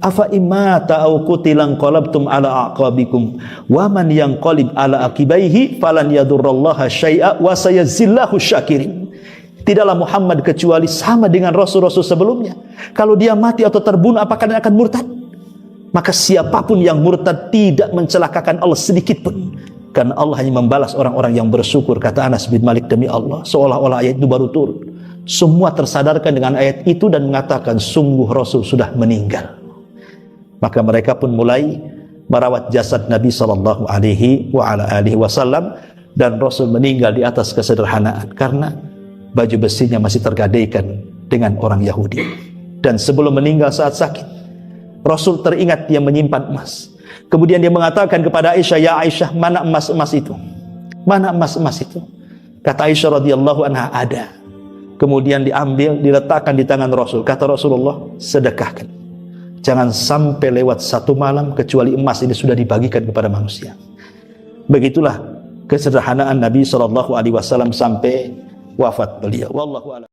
Speaker 1: Afa imata au qutilan qalabtum ala aqabikum wa man yanqalib ala aqibaihi falan yadurrallaha syai'a wa sayazillahu syakirin. Tidaklah Muhammad kecuali sama dengan rasul-rasul sebelumnya. Kalau dia mati atau terbunuh, apakah dia akan murtad? Maka siapapun yang murtad tidak mencelakakan Allah sedikit pun, karena Allah hanya membalas orang-orang yang bersyukur, kata Anas bin Malik. Demi Allah, seolah-olah ayat itu baru turun. Semua tersadarkan dengan ayat itu dan mengatakan, sungguh Rasul sudah meninggal. Maka mereka pun mulai merawat jasad Nabi sallallahu alaihi wasallam, dan Rasul meninggal di atas kesederhanaan karena baju besinya masih tergadaikan dengan orang Yahudi. Dan sebelum meninggal saat sakit, Rasul teringat dia menyimpan emas. Kemudian dia mengatakan kepada Aisyah, ya Aisyah, mana emas-emas itu? Mana emas-emas itu? Kata Aisyah radhiyallahu anha, ada. Kemudian diambil, diletakkan di tangan Rasul. Kata Rasulullah, sedekahkan. Jangan sampai lewat satu malam kecuali emas ini sudah dibagikan kepada manusia. Begitulah kesederhanaan Nabi SAW sampai wafat beliau. Wallahu a'lam.